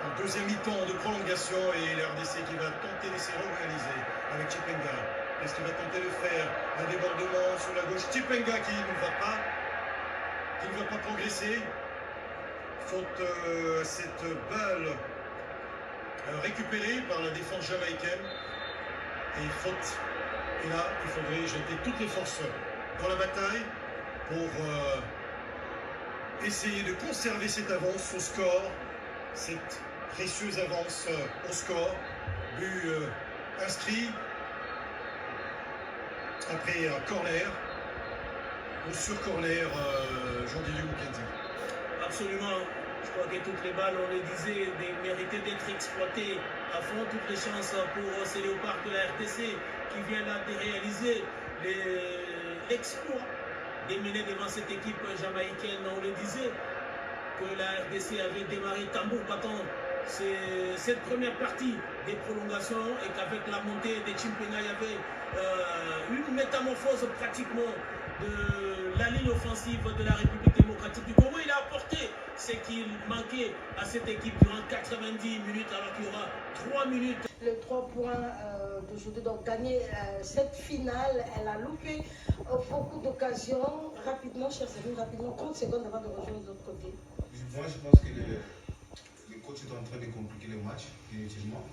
En deuxième mi-temps de prolongation et la RDC qui va tenter de se réaliser avec Chipenga. Est-ce qu'il va tenter de faire un débordement sur la gauche? Chipenga qui ne va pas progresser. Faute cette balle récupérée par la défense jamaïcaine. Et faute. Et là, il faudrait jeter toutes les forces dans la bataille pour essayer de conserver cette avance au score, cette précieuse avance au score. But inscrit après un corner. Ou sur corner, Jean-Didier Mukendi. Absolument. Je crois que toutes les balles, on le disait, méritaient d'être exploitées à fond. Toutes les chances pour ces léopards de la RTC qui viennent là de réaliser l'exploit de mener devant cette équipe jamaïcaine. On le disait que la RDC avait démarré tambour battant cette première partie des prolongations et qu'avec la montée de Chimpena, il y avait une métamorphose pratiquement de la ligne offensive de la République démocratique du Congo. Il a apporté ce qu'il manquait à cette équipe durant 90 minutes, alors qu'il y aura 3 minutes. Les 3 points d'aujourd'hui, donc gagner cette finale, elle a loupé beaucoup d'occasions. Rapidement, chers amis, rapidement, 30 secondes avant de rejoindre de l'autre côté. Moi, je pense que le coach est en train de compliquer le match, inutilement.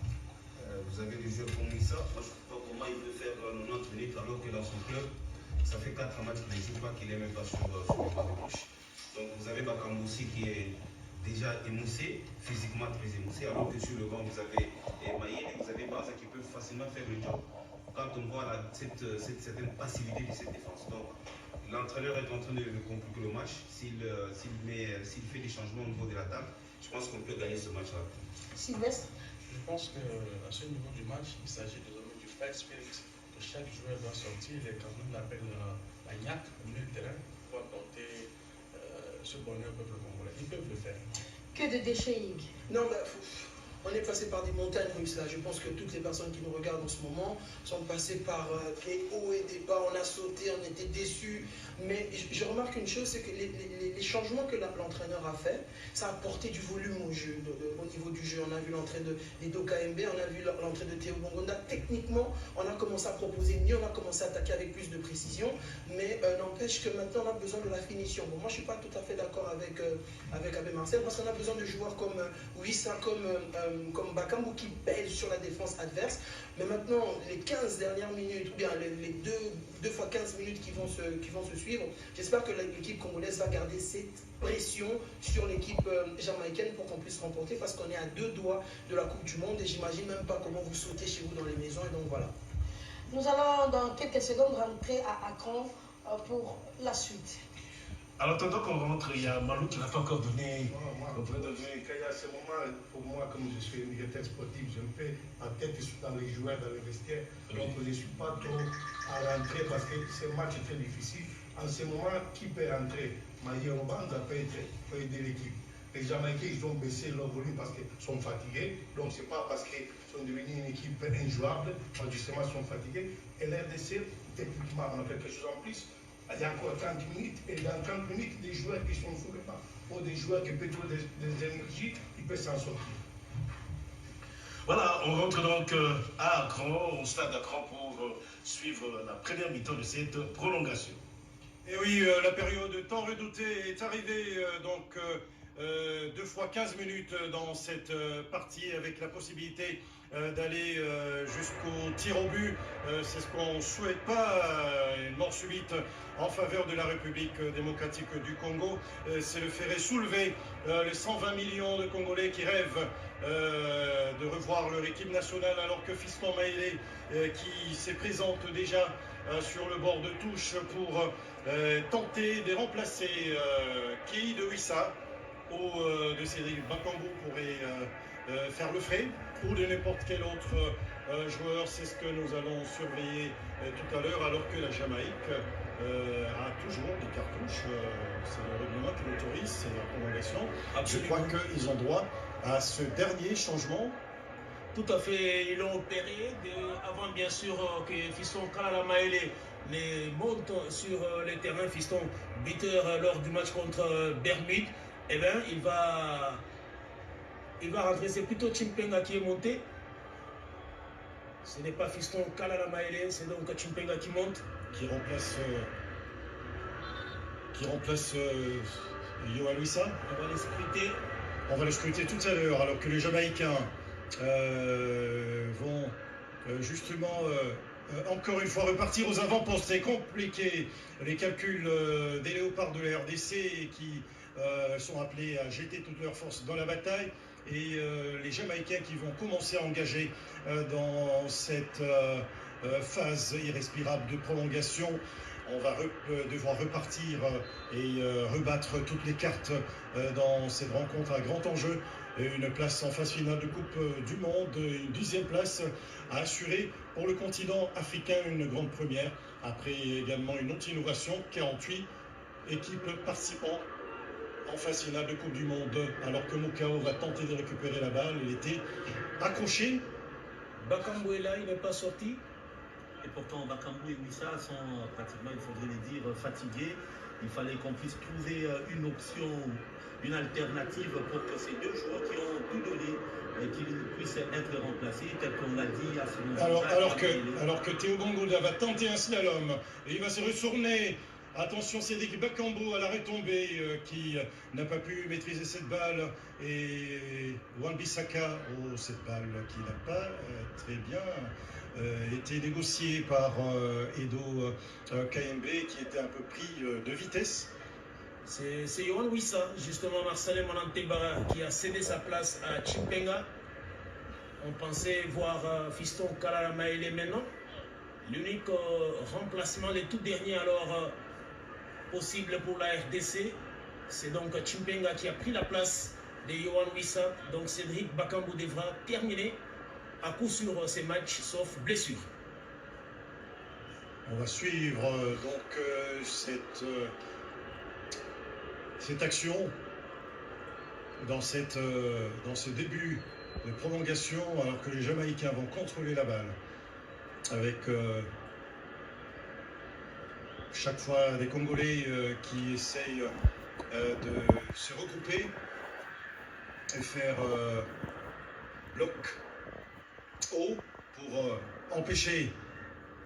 Vous avez des joueurs comme Missa. Moi, je ne sais pas comment il peut faire 90 minutes alors que dans son club, ça fait 4 matchs qu'il ne joue pas, qu'il n'est même pas sur le banc de gauche. Donc vous avez Bakambu aussi qui est déjà émoussé, physiquement très émoussé, alors que sur le banc vous avez Maïe et vous avez Baza qui peuvent facilement faire le job quand on voit cette certaine passivité de cette défense. Donc l'entraîneur est en train de compliquer le match. S'il fait des changements au niveau de l'attaque, je pense qu'on peut gagner ce match-là. Sylvestre? Je pense qu'à ce niveau du match, il s'agit désormais du fight spirit, que chaque joueur doit sortir. Il est quand même l'appel la niaque au milieu de terrain pour apporter ce bonheur au peuple congolais. Ils peuvent le faire. Que de déchets, Yves. Non, mais On est passé par des montagnes russes là. Je pense que toutes les personnes qui nous regardent en ce moment sont passées par des hauts et des bas. On a sauté, on était déçus. Mais je remarque une chose, c'est que les changements que l'entraîneur a fait, ça a apporté du volume au jeu, au niveau du jeu. On a vu l'entrée d'Edo KMB, on a vu l'entrée de Théo Bongonda. Techniquement, on a commencé à proposer mieux, on a commencé à attaquer avec plus de précision. Mais n'empêche que maintenant, on a besoin de la finition. Bon, moi, je ne suis pas tout à fait d'accord avec Abbé Marcel, parce qu'on a besoin de joueurs comme Wissa, comme Bakambu qui pèsent sur la défense adverse. Mais maintenant, les 15 dernières minutes, ou bien les 2 fois 15 minutes qui vont se suivre, j'espère que l'équipe congolaise va garder cette pression sur l'équipe jamaïcaine pour qu'on puisse remporter, parce qu'on est à 2 doigts de la Coupe du Monde et j'imagine même pas comment vous sautez chez vous dans les maisons. Et donc voilà. Nous allons dans quelques secondes rentrer à Accra pour la suite. Alors, tantôt qu'on rentre, il y a Malou qui n'a pas encore donné. Quand il y a ce moment, pour moi, comme je suis un directeur sportif, je me fais ma tête dans les joueurs, dans les vestiaires. Donc je ne suis pas trop à rentrer parce que ce match est très difficile. En ce moment, qui peut rentrer? Maïe Obanza peut aider l'équipe. Les Jamaïcains, ils ont baissé leur volume parce qu'ils sont fatigués. Donc ce n'est pas parce qu'ils sont devenus une équipe injouable, justement, ils sont fatigués. Et l'RDC, techniquement, on a quelque chose en plus. Il y a encore 30 minutes, et dans 30 minutes, des joueurs qui sont sur le banc, ou des joueurs qui peuvent trouver des énergies, ils peuvent s'en sortir. Voilà, on rentre donc à Accra, au stade d'Accra, pour suivre la première mi-temps de cette prolongation. Et oui, la période de temps redouté est arrivée, donc 2 fois 15 minutes dans cette partie, avec la possibilité d'aller jusqu'au tir au but. C'est ce qu'on ne souhaite pas, une mort subite en faveur de la République démocratique du Congo. C'est le ferret soulevé, les 120 millions de Congolais qui rêvent de revoir leur équipe nationale, alors que Fiston Maïlé, qui se présente déjà sur le bord de touche pour tenter de remplacer Kei de Wissa, ou de Cédric Bakambu pourrait faire le frais, ou de n'importe quel autre joueur. C'est ce que nous allons surveiller tout à l'heure, alors que la Jamaïque a toujours des cartouches. C'est le règlement qui l'autorise, c'est la prolongation. Je crois qu'ils ont droit à ce dernier changement. Tout à fait, ils l'ont opéré avant bien sûr que Fiston Kalala Maïlé ne monte sur le terrain. Fiston, buteur lors du match contre Bermude. Eh bien, il va rentrer. C'est plutôt Chimpenga qui est monté. Ce n'est pas Fiston Kalala Maïlé, c'est donc Chimpenga qui monte. Qui remplace Yohan Wissa. On va les scruter. On va le scruter tout à l'heure, alors que les Jamaïcains vont justement encore une fois repartir aux avant-postes. C'est compliqué, les calculs des léopards de la RDC qui sont appelés à jeter toutes leurs forces dans la bataille, et les Jamaïcains qui vont commencer à engager dans cette phase irrespirable de prolongation. On va devoir repartir et rebattre toutes les cartes dans cette rencontre à grand enjeu. Une place en phase finale de Coupe du Monde, une 10e place à assurer pour le continent africain, une grande première. Après également une autre innovation, 48 équipes participant en phase finale de Coupe du Monde, alors que Mokao va tenter de récupérer la balle. Il était accroché. Bakambu est là, il n'est pas sorti. Et pourtant, Bakambu et Wissa sont pratiquement, il faudrait les dire, fatigués. Il fallait qu'on puisse trouver une option, une alternative pour que ces 2 joueurs qui ont tout donné qu'ils puissent être remplacés, tel qu'on l'a dit à ce moment. Alors que Théo Bongonda va tenter un slalom et il va se retourner. Attention, Cédric Bakambu à la retombée qui n'a pas pu maîtriser cette balle, et Wan-Bissaka, cette balle qui n'a pas très bien été négociée par Edo KMB, qui était un peu pris de vitesse. C'est Yohan Wissa, justement, Marcelin Monantebara, qui a cédé sa place à Chimpenga. On pensait voir Fiston Kalala Maïlé maintenant. L'unique remplacement, les tout derniers alors possible pour la RDC, c'est donc Chimpenga qui a pris la place de Yohan Wissa. Donc Cédric Bakambu devra terminer à coup sur ces matchs, sauf blessure. On va suivre donc cette action dans ce début de prolongation alors que les Jamaïcains vont contrôler la balle avec chaque fois des Congolais qui essayent de se regrouper et faire bloc haut pour empêcher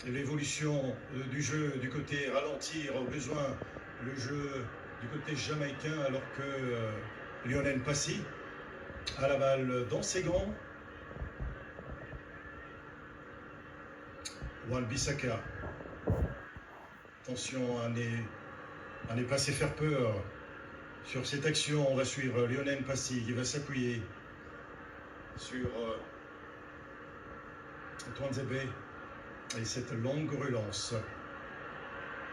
l'évolution du jeu du côté, ralentir au besoin le jeu du côté jamaïcain alors que Lionel Passy a la balle dans ses gants. Wan-Bissaka. Attention à ne pas se faire peur. Sur cette action, on va suivre Lionel Passy qui va s'appuyer sur Antoine Zébé et cette longue relance.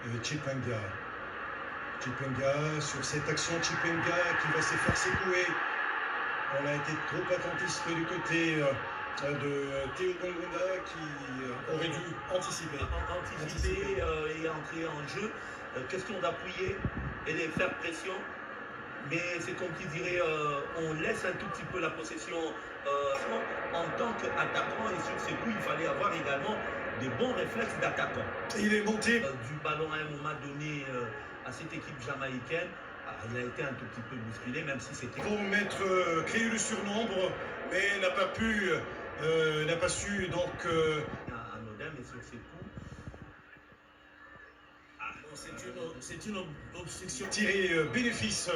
Et Chipenga. Chipenga, sur cette action, Chipenga qui va se faire secouer. On a été trop attentiste du côté de Théo Bongonda qui aurait dû anticiper. Et entrer en jeu. Question d'appuyer et de faire pression. Mais c'est comme qui dirait, on laisse un tout petit peu la possession en tant qu'attaquant. Et sur ces coups, il fallait avoir également des bons réflexes d'attaquant. Il est monté du ballon à un moment donné à cette équipe jamaïcaine. Il a été un tout petit peu bousculé, même si c'était... Pour créer le surnombre, mais n'a pas su donc... Anodin, mais sur ses coups... C'est une obstruction. Tirer bénéfice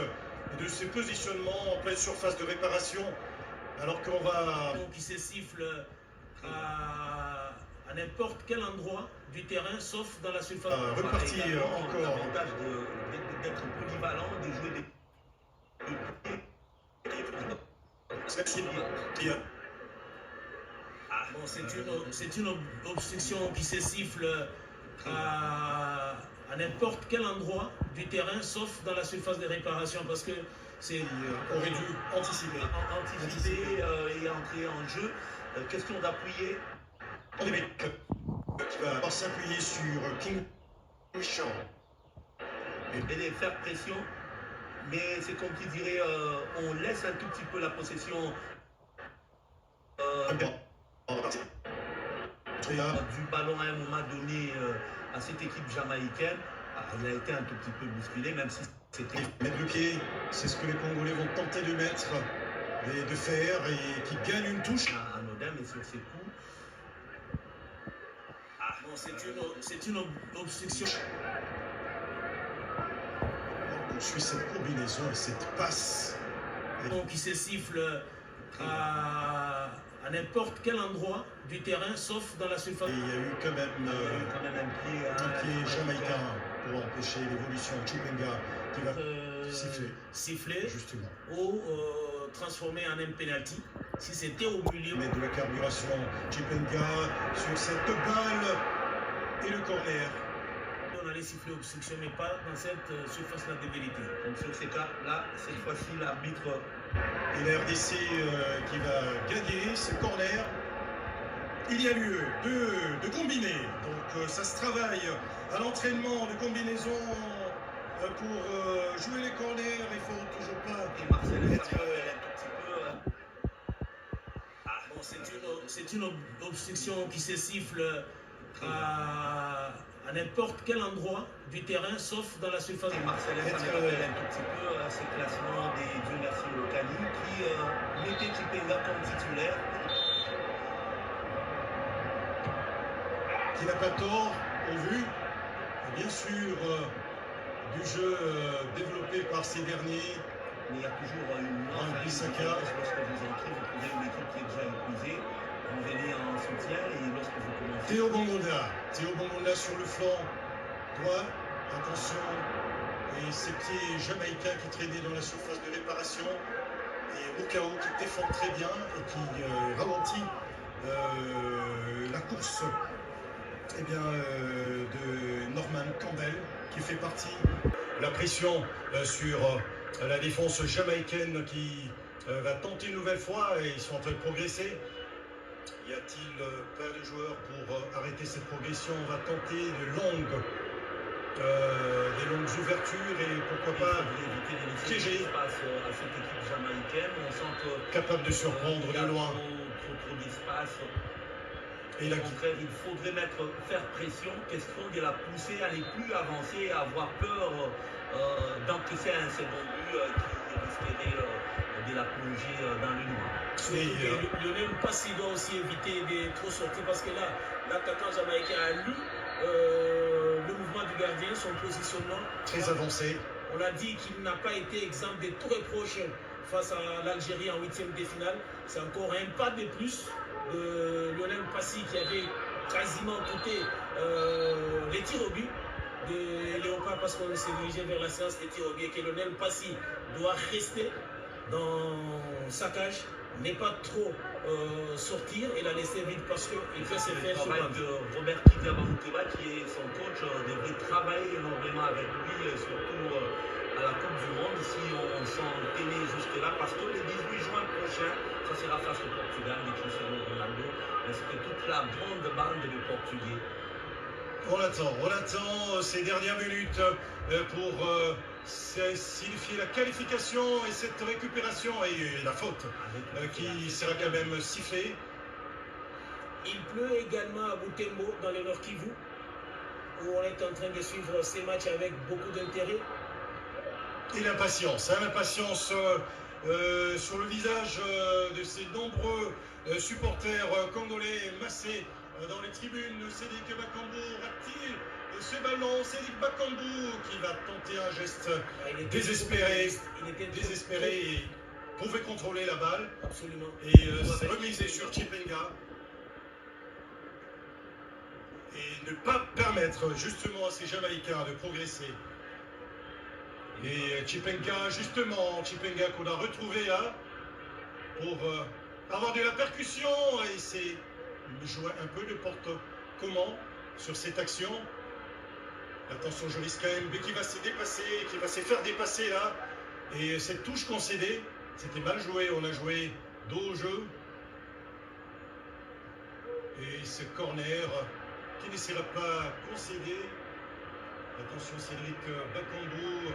de ce positionnement en pleine surface de réparation, alors qu'on va... Qui se siffle à n'importe quel endroit du terrain, sauf dans la surface. Repartir encore. L'avantage d'être polyvalent, de jouer c'est une obstruction qui se siffle à n'importe quel endroit du terrain, sauf dans la surface de réparation, parce que c'est aurait dû anticiper. Et entrer en jeu. Question d'appuyer. On est qui va s'appuyer sur King Michon. Et de faire pression. Mais c'est comme qui dirait, on laisse un tout petit peu la possession du ballon à un moment donné à cette équipe jamaïcaine. Il a été un tout petit peu bousculé, même si c'était... Mettre le pied, c'est ce que les Congolais vont tenter de mettre et de faire, et qui gagne une touche. Anodin, mais sur ses coups... c'est une obstruction. On suit cette combinaison et cette passe. Qui se siffle à n'importe quel endroit du terrain, sauf dans la surface. Et il y a eu quand même un pied jamaïcain pour empêcher l'évolution. Chipenga qui va siffler justement. Ou transformer en un penalty. Si c'était au milieu. Mais de la carburation, Chipenga sur cette balle et le corner. On allait siffler obstruction, mais pas dans cette surface-là de vérité. Donc sur ces cas-là, cette fois-ci, l'arbitre... Et la RDC qui va gagner ce corner. Il y a lieu de combiner. Donc ça se travaille à l'entraînement de combinaison pour jouer les corners. Il faut toujours pas et Marcel être... C'est une obstruction qui se siffle à n'importe quel endroit du terrain, sauf dans la surface. Et Marcel ça me rappelle un tout petit peu ce classement des Dieu merci Locali qui mettait Chipenga comme titulaire. Qui n'a pas tort au vu, et bien sûr, du jeu développé par ces derniers. Mais il y a toujours une Wan-Bissaka. Lorsque vous entrez, vous trouvez une équipe qui est déjà épuisée. Vous venez en soutien et lorsque vous commencez... Théo Bongonda sur le flanc droit, attention, et ses pieds jamaïcains qui traînaient dans la surface de réparation, et Mukao qui défend très bien et qui ralentit la course de Norman Campbell, qui fait partie de la pression sur la défense jamaïcaine qui va tenter une nouvelle fois, et ils sont en train de progresser. Y a-t-il pas de joueurs pour arrêter cette progression? On va tenter de longues des longues ouvertures et pourquoi pas éviter de laisser piéger. l'espace à cette équipe jamaïcaine. On sent que Capable de surprendre de loin. Trop d'espace. Et Au contraire, il faudrait faire pression, question de la pousser à ne plus avancer, à avoir peur d'encaisser un second but qui risquerait de la plonger dans le noir. Lionel Passi doit aussi éviter de trop sortir parce que là, l'attaquant jamaïcain a lu le mouvement du gardien, son positionnement. Très avancé. On a dit qu'il n'a pas été exempt de tout reproche face à l'Algérie en 8e de finale. C'est encore un pas de plus de Lionel Passi qui avait quasiment coûté les tirs au but de Léopard parce qu'on s'est dirigé vers la séance des tirs au but et que Lionel Passi doit rester dans sa cage, n'est pas trop sortir et la laisser vide parce qu'il fait ses faire souvent. Robert Kizabamukeba, qui est son coach, devrait travailler énormément avec lui, surtout à la Coupe du Monde, si on s'en tenait jusque-là, parce que le 18 juin prochain, ça sera face au Portugal de Cristiano Ronaldo, ainsi que toute la grande bande de Portugais. On attend ces dernières minutes pour signifier la qualification et cette récupération et la faute qui sera quand même sifflée. Il pleut également à Butembo dans le Nord Kivu, où on est en train de suivre ces matchs avec beaucoup d'intérêt. Et l'impatience sur le visage de ces nombreux supporters congolais massés dans les tribunes. Cédric Bakambu rate-t-il ce ballon? Cédric Bakambu qui va tenter un geste désespéré et pouvait contrôler la balle. Absolument. Et remiser sur Chipenga. Et ne pas permettre justement à ces Jamaïcains de progresser. Et Chipenga qu'on a retrouvé là pour avoir de la percussion et c'est jouer un peu de porte-comment sur cette action. Attention, Joris KMB qui va se dépasser, qui va se faire dépasser là. Et cette touche concédée, c'était mal joué, on a joué dos au jeu. Et ce corner qui ne sera pas concédé. Attention, Cédric Bakambu.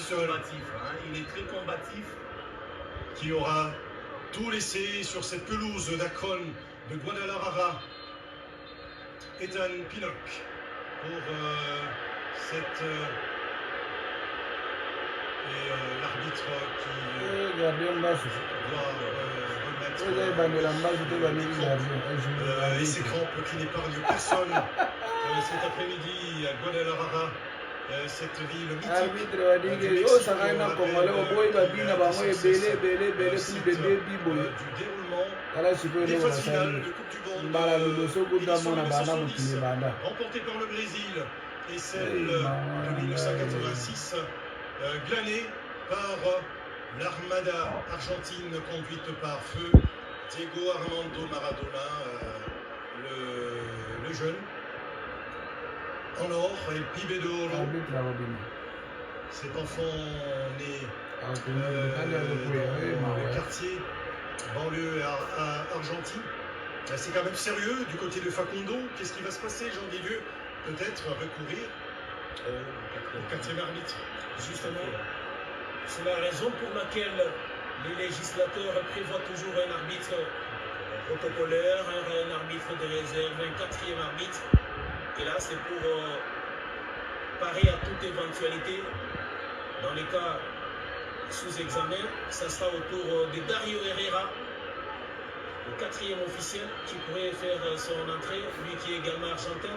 Combatif, hein. Il est très combatif. Qui aura tout laissé sur cette pelouse d'Akron de Guadalajara. Ethan Pinnock pour cette et l'arbitre qui doit remettre et ses crampes qui n'épargnent personne cet après-midi à Guadalajara. Cette ville mythique du déroulement des phases finales de Coupe du Monde édition 1970 remportée par le Brésil et celle de 1986 glanée par l'Armada argentine conduite par feu Diego Armando Maradona, le jeune. En or, El Pibe de Oro. Cet enfant né dans le quartier, banlieue Argentine. C'est quand même sérieux du côté de Facundo. Qu'est-ce qui va se passer, Jean Guillieu? Peut-être recourir au 4e arbitre. Justement, c'est la raison pour laquelle les législateurs prévoient toujours un arbitre protocolaire, un arbitre de réserve, un 4e arbitre. Et là, c'est pour parer à toute éventualité. Dans les cas sous examen, ça sera au tour de Dario Herrera, le 4e officiel, qui pourrait faire son entrée, lui qui est également argentin,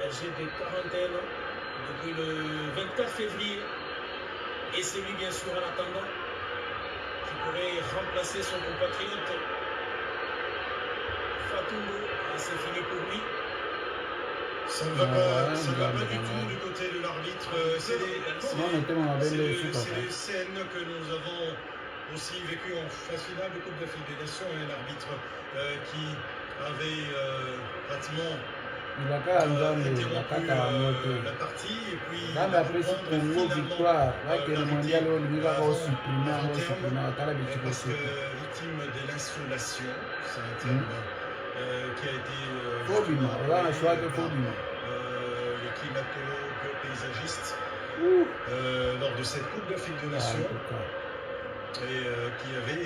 âgé de 41 ans, depuis le 24 février. Et c'est lui, bien sûr, en attendant, qui pourrait remplacer son compatriote Facundo. C'est fini pour lui. Ça ne va pas du tout du côté de l'arbitre. C'est des scènes que nous avons aussi vécues en phase finale de Coupe d'Afrique des Nations. Un arbitre qui avait pratiquement interrompu la partie et puis parce que victime de l'insolation, c'est un terme qui a été le climatologue, paysagiste, lors de cette Coupe d'Afrique des Nations. Et qui avait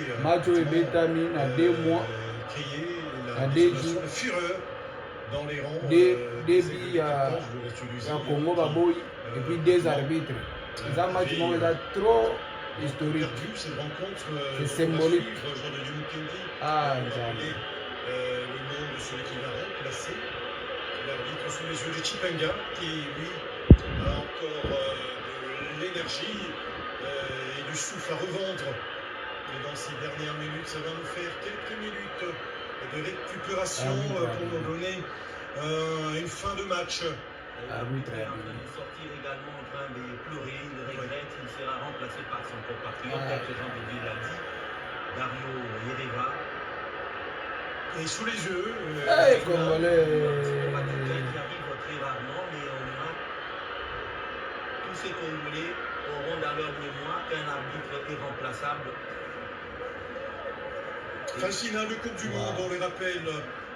créé la fureur dans les rangs début Congo Baboy et puis des arbitres. C'est un match trop historique. C'est symbolique. Le nom de celui qui l'a remplacé, l'arbitre sous les yeux de Chipenga, qui lui a encore de l'énergie et du souffle à revendre. Et dans ces dernières minutes, ça va nous faire quelques minutes de récupération pour nous donner une fin de match. L'arbitre est en train de sortir également, en train de pleurer, il regrette, il sera remplacé par son compatriote, quelques gens de Dieu l'a dit, Dario Yereva. Et sous les yeux, Congolais. C'est pas quelqu'un qui arrive très rarement, mais au moins, tous ces Congolais auront dans leur mémoire qu'un arbitre est remplaçable. Phase finale de Coupe du Monde, on les rappelle,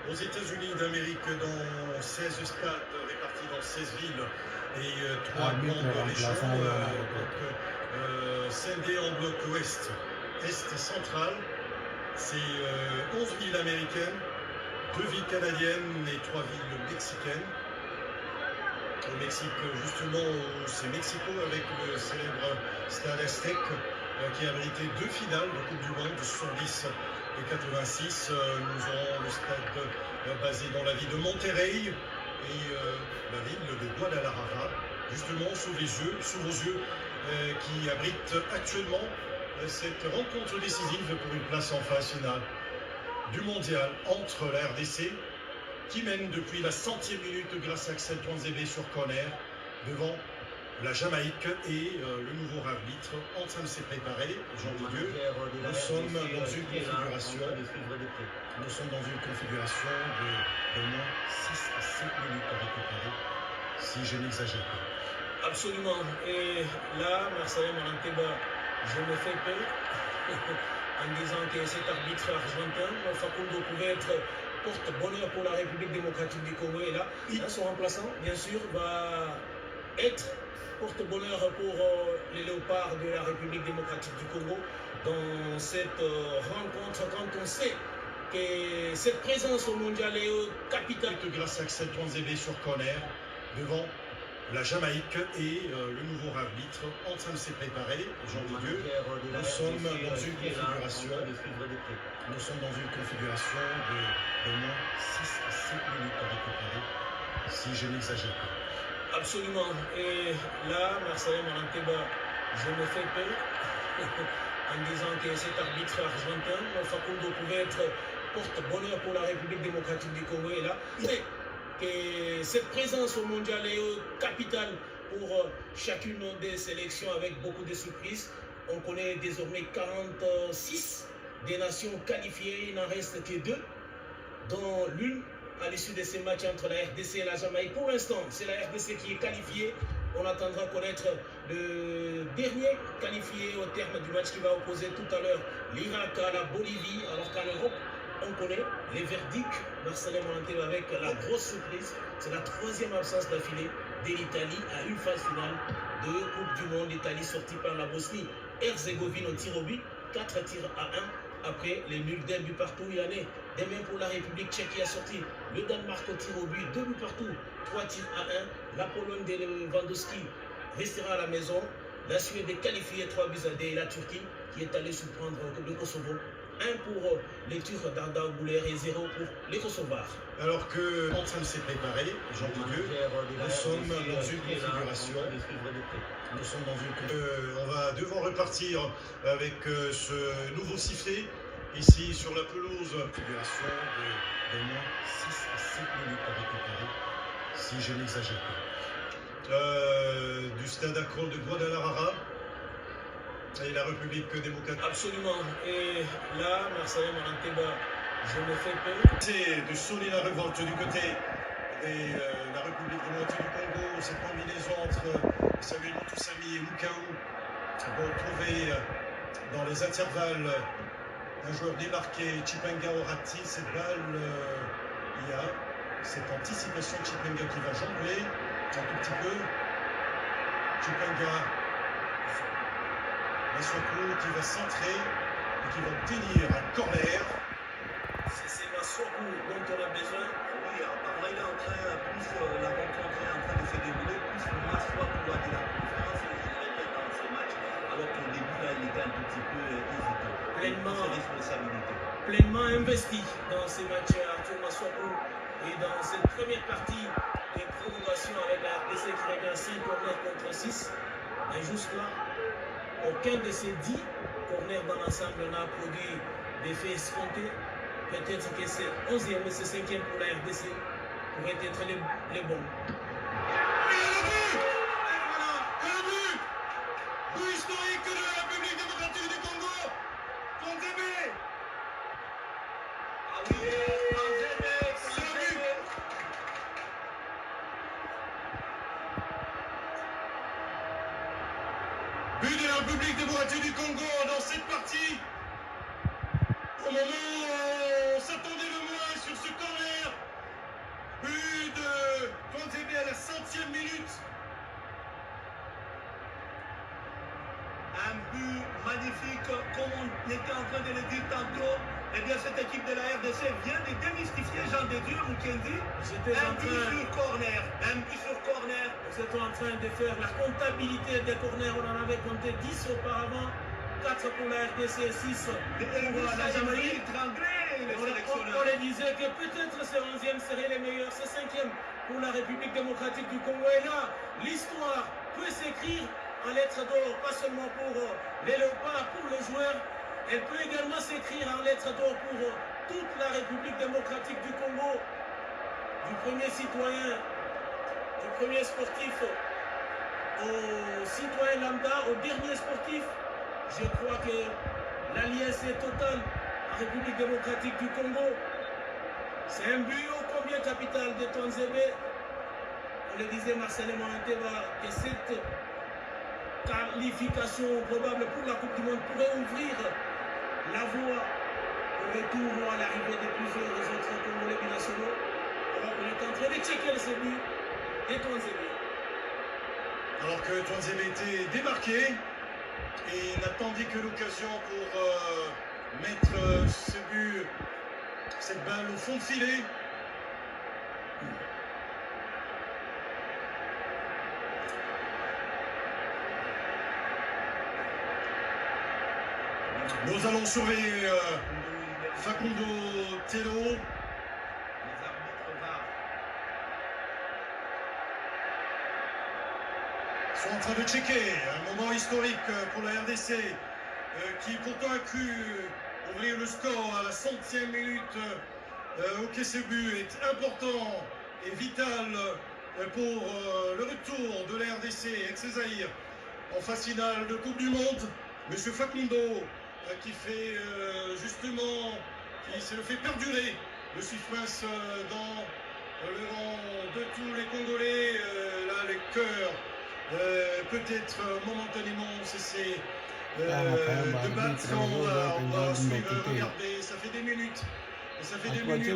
aux États-Unis d'Amérique, dans 16 stades répartis dans 16 villes et 3 grandes régions, scindées en bloc ouest, est et central. C'est 11 villes américaines, 2 villes canadiennes et 3 villes mexicaines. Au Mexique, justement, c'est Mexico avec le célèbre Stade Aztec qui a abrité 2 finales de Coupe du Monde, 70 et 86. Nous aurons le stade basé dans la ville de Monterrey et la ville de Guadalajara, justement sous vos yeux, qui abrite actuellement cette rencontre décisive pour une place en phase finale du mondial entre la RDC, qui mène depuis la 100e minute grâce à Axel Tuanzebe sur corner, devant la Jamaïque et le nouveau arbitre en train de se préparer. Jean de Dieu, nous sommes dans une configuration de moins 6 à 7 minutes à récupérer, si je n'exagère pas. Absolument. Et là, Marcelo Maranteba, je me fais peur en disant que cet arbitre argentin, Facundo, pouvait être porte-bonheur pour la République démocratique du Congo. Et là, son remplaçant, bien sûr, va être porte-bonheur pour les léopards de la République démocratique du Congo dans cette rencontre, quand on sait que cette présence au mondial est capitale. Grâce à Axel Tuanzebe sur corner, devant la Jamaïque et le nouveau arbitre en train de se préparer. Jean de Dieu, nous sommes dans une configuration de moins 6 à 7 minutes à récupérer, si je n'exagère pas. Absolument. Et là, Marcelo Maranteba, je me fais peur en disant que cet arbitre argentin, Facundo, pouvait être porte-bonheur pour la République démocratique du Congo. Et là, que cette présence au mondial est capitale pour chacune des sélections avec beaucoup de surprises. On connaît désormais 46 des nations qualifiées, il n'en reste que 2, dont l'une à l'issue de ces matchs entre la RDC et la Jamaïque. Pour l'instant, c'est la RDC qui est qualifiée. On attendra connaître le dernier qualifié au terme du match qui va opposer tout à l'heure l'Irak à la Bolivie, alors qu'en Europe, on connaît les verdicts. Marcelo Maranteba avec la grosse surprise. C'est la 3e absence d'affilée de l'Italie à une phase finale de Coupe du Monde. L'Italie sortie par la Bosnie-Herzégovine au tir au but, 4 tirs à 1 après les nuls d'un but partout. Il y en a des mêmes pour la République tchèque qui a sorti le Danemark au tir au but, 2 buts partout, 3 tirs à 1. La Pologne de Lewandowski restera à la maison. La Suède est qualifiée 3 buts à 2 et la Turquie qui est allée surprendre le Kosovo. 1 pour les Turcs d'Arda Güler et 0 pour les Kosovars. Alors que, en train de se préparer, Jean de Dieu, nous sommes dans une configuration. On va devoir repartir avec ce nouveau sifflet ici sur la pelouse. Configuration de moins 6 à 7 minutes à récupérer, si je n'exagère pas. Du stade Accro de Guadalajara et la République démocratique. Absolument. Et là, Marcelo Maranteba, je me fais peur. C'est de sonner la révolte du côté de la République démocratique du Congo. Cette combinaison entre Samuel Moutoussamy et Mukaou pour trouver dans les intervalles un joueur démarqué, Chipenga Orati. Cette balle, il y a cette anticipation de Chipenga qui va jongler. un tout petit peu. Chipenga, Massokou qui va centrer et qui va obtenir un corner. C'est Massokou dont on a besoin. Oui, apparemment il est en train, plus la rencontre est en train de se dérouler, plus Massokou a de la confiance, je dirais, dans ce match, alors qu'au début là il était un tout petit peu hésitant. Pleinement investi dans ces matchs, Arthur Massokou, et dans cette première partie des prolongations avec la RDC qui revient à 5 corners contre 6. Et jusque-là, aucun de ces 10 corners dans l'ensemble n'a produit d'effet escompté. Peut-être que c'est 11e et c'est 5e pour la RDC pourraient être les bons. But historique de la République démocratique du Congo. Tonzebe. Ah oui, Tonzebe. But de la République démocratique du Congo dans cette partie. Au moment où on s'attendait le moins sur ce corner. But de Tonzebe à la 100e minute. Un but magnifique, comme on était en train de le dire tantôt. Eh bien, cette équipe de la RDC vient de démystifier Jean de Dieu Mukendi. Un but sur corner. Un but sur corner. Nous étions en train de faire la comptabilité des corners. On en avait compté 10 auparavant. 4 pour la RDC, 6 pour la Jamaïque. On les disait que peut-être ce 11e serait les meilleurs, ce 5e pour la République démocratique du Congo. Et là, l'histoire peut s'écrire en lettres d'or, pas seulement pour les léopards, pour les joueurs. Elle peut également s'écrire en lettres d'or pour toute la République démocratique du Congo, du premier citoyen, du premier sportif au citoyen lambda, au dernier sportif. Je crois que l'alliance est totale en République démocratique du Congo. C'est un but ô combien capital de Tonzebe. On le disait Marcel Monteba que cette qualification probable pour la Coupe du Monde pourrait ouvrir la voie au retour ou à l'arrivée de plusieurs autres Congolais binationaux. Alors on est en train de checker ce but de Tonzebe. Alors que Tonzebe était démarqué et n'attendait que l'occasion pour mettre ce but, cette balle au fond de filet. Nous allons surveiller Facundo Tello. Les arbitres sont en train de checker un moment historique pour la RDC qui pourtant a cru ouvrir le score à la 100e minute. Ok, ce but est important et vital pour le retour de la RDC ex-Zaïre en phase finale de Coupe du Monde. Monsieur Facundo qui fait justement, qui se le fait perdurer le suspense dans le rang de tous les Congolais. Là, les cœurs peut-être momentanément cessé de battre. On va suivre, regardez, ça fait des minutes. Ça fait des minutes de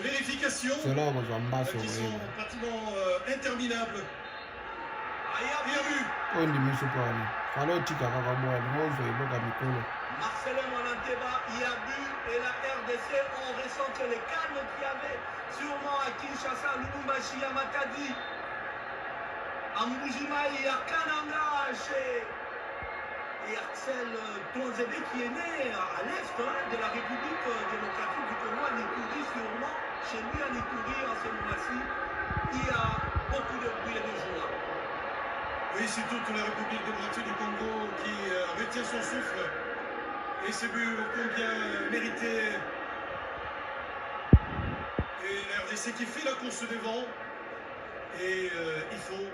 vérification qui sont pratiquement interminables. Marcelin Monanteba, Yabu et la RDC, on ressent que les calmes qu'il y avait sûrement à Kinshasa, à Lubumbashi, à Matadi, à Mbujimaï, à Kananga, chez Axel Tonzebe qui est né à l'est de la République démocratique du Congo, à Nikouri sûrement. Chez lui à Nikouri, en ce moment-ci, il y a beaucoup de bruit et de joie. Oui, c'est toute la République démocratique du Congo qui retient son souffle. Et ce but ô combien mérité. Et la RDC qui fait la course devant. Et il faut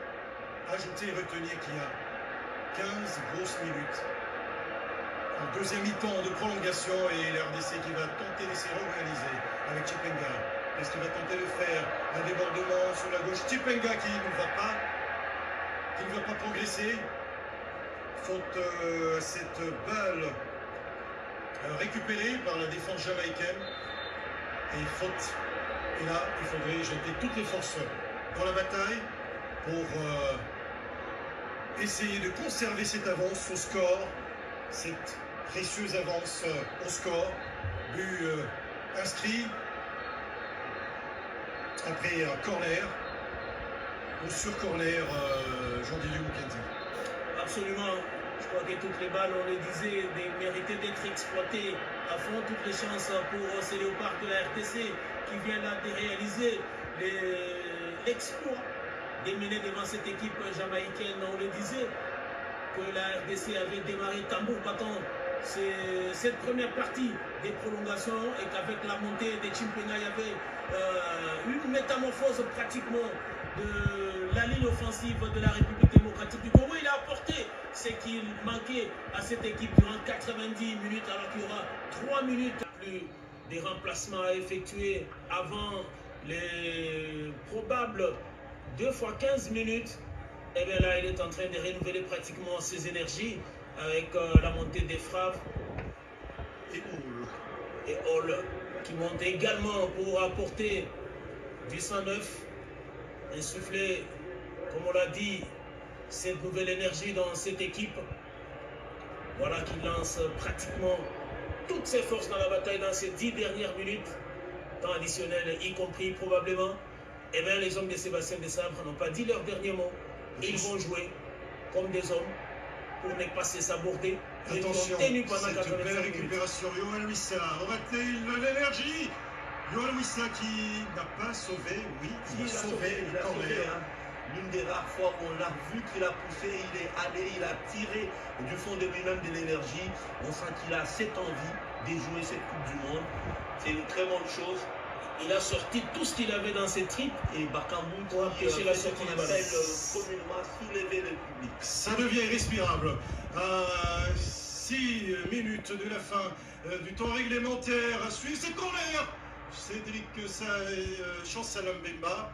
ajouter et retenir qu'il y a 15 grosses minutes. En deuxième mi-temps de prolongation et la RDC qui va tenter de se réorganiser avec Chipenga. Est-ce qu'il va tenter de faire un débordement sur la gauche? Chipenga qui ne va pas progresser. Faute cette balle récupérée par la défense jamaïcaine. Et faute Et là, il faudrait jeter toutes les forces dans la bataille pour essayer de conserver cette avance au score, cette précieuse avance au score. But inscrit après un corner, ou sur corner, Jean-Didier Mukendi. Absolument. Je crois que toutes les balles, on le disait, méritaient d'être exploitées à fond. Toutes les chances pour ces léopards de la RDC qui viennent là de réaliser l'exploit de mener devant cette équipe jamaïcaine. On le disait que la RDC avait démarré tambour battant cette première partie des prolongations et qu'avec la montée des Chimpena, il y avait une métamorphose pratiquement de la ligne offensive de la République démocratique du Congo. Il a apporté ce qu'il manquait à cette équipe durant 90 minutes, alors qu'il y aura 3 minutes plus des remplacements à effectuer avant les probables 2 x 15 minutes. Et bien là, il est en train de renouveler pratiquement ses énergies avec la montée des frappes et Hall qui monte également pour apporter du 109, insuffler, comme on l'a dit, cette nouvelle énergie dans cette équipe. Voilà qui lance pratiquement toutes ses forces dans la bataille dans ces 10 dernières minutes, temps additionnel y compris probablement. Et bien les hommes de Sébastien Desabre n'ont pas dit leur dernier mot. Ils vont jouer comme des hommes pour ne pas se saborder. Attention, c'est une belle récupération. Yohan Wissa, aura-t-il l'énergie? Yohan Wissa qui n'a pas sauvé, oui, il a sauvé le corner. L'une des rares fois où on l'a vu qu'il a poussé, il est allé, il a tiré du fond de lui-même de l'énergie. On sent qu'il a cette envie de jouer cette Coupe du Monde. C'est une très bonne chose. Il a sorti tout ce qu'il avait dans ses tripes et Bakambu pour empêcher la sortie de balle. Communément soulever le public. Ça devient irrespirable. 6 minutes de la fin du temps réglementaire. Suit ce corner. Cédric Chancel Mbemba.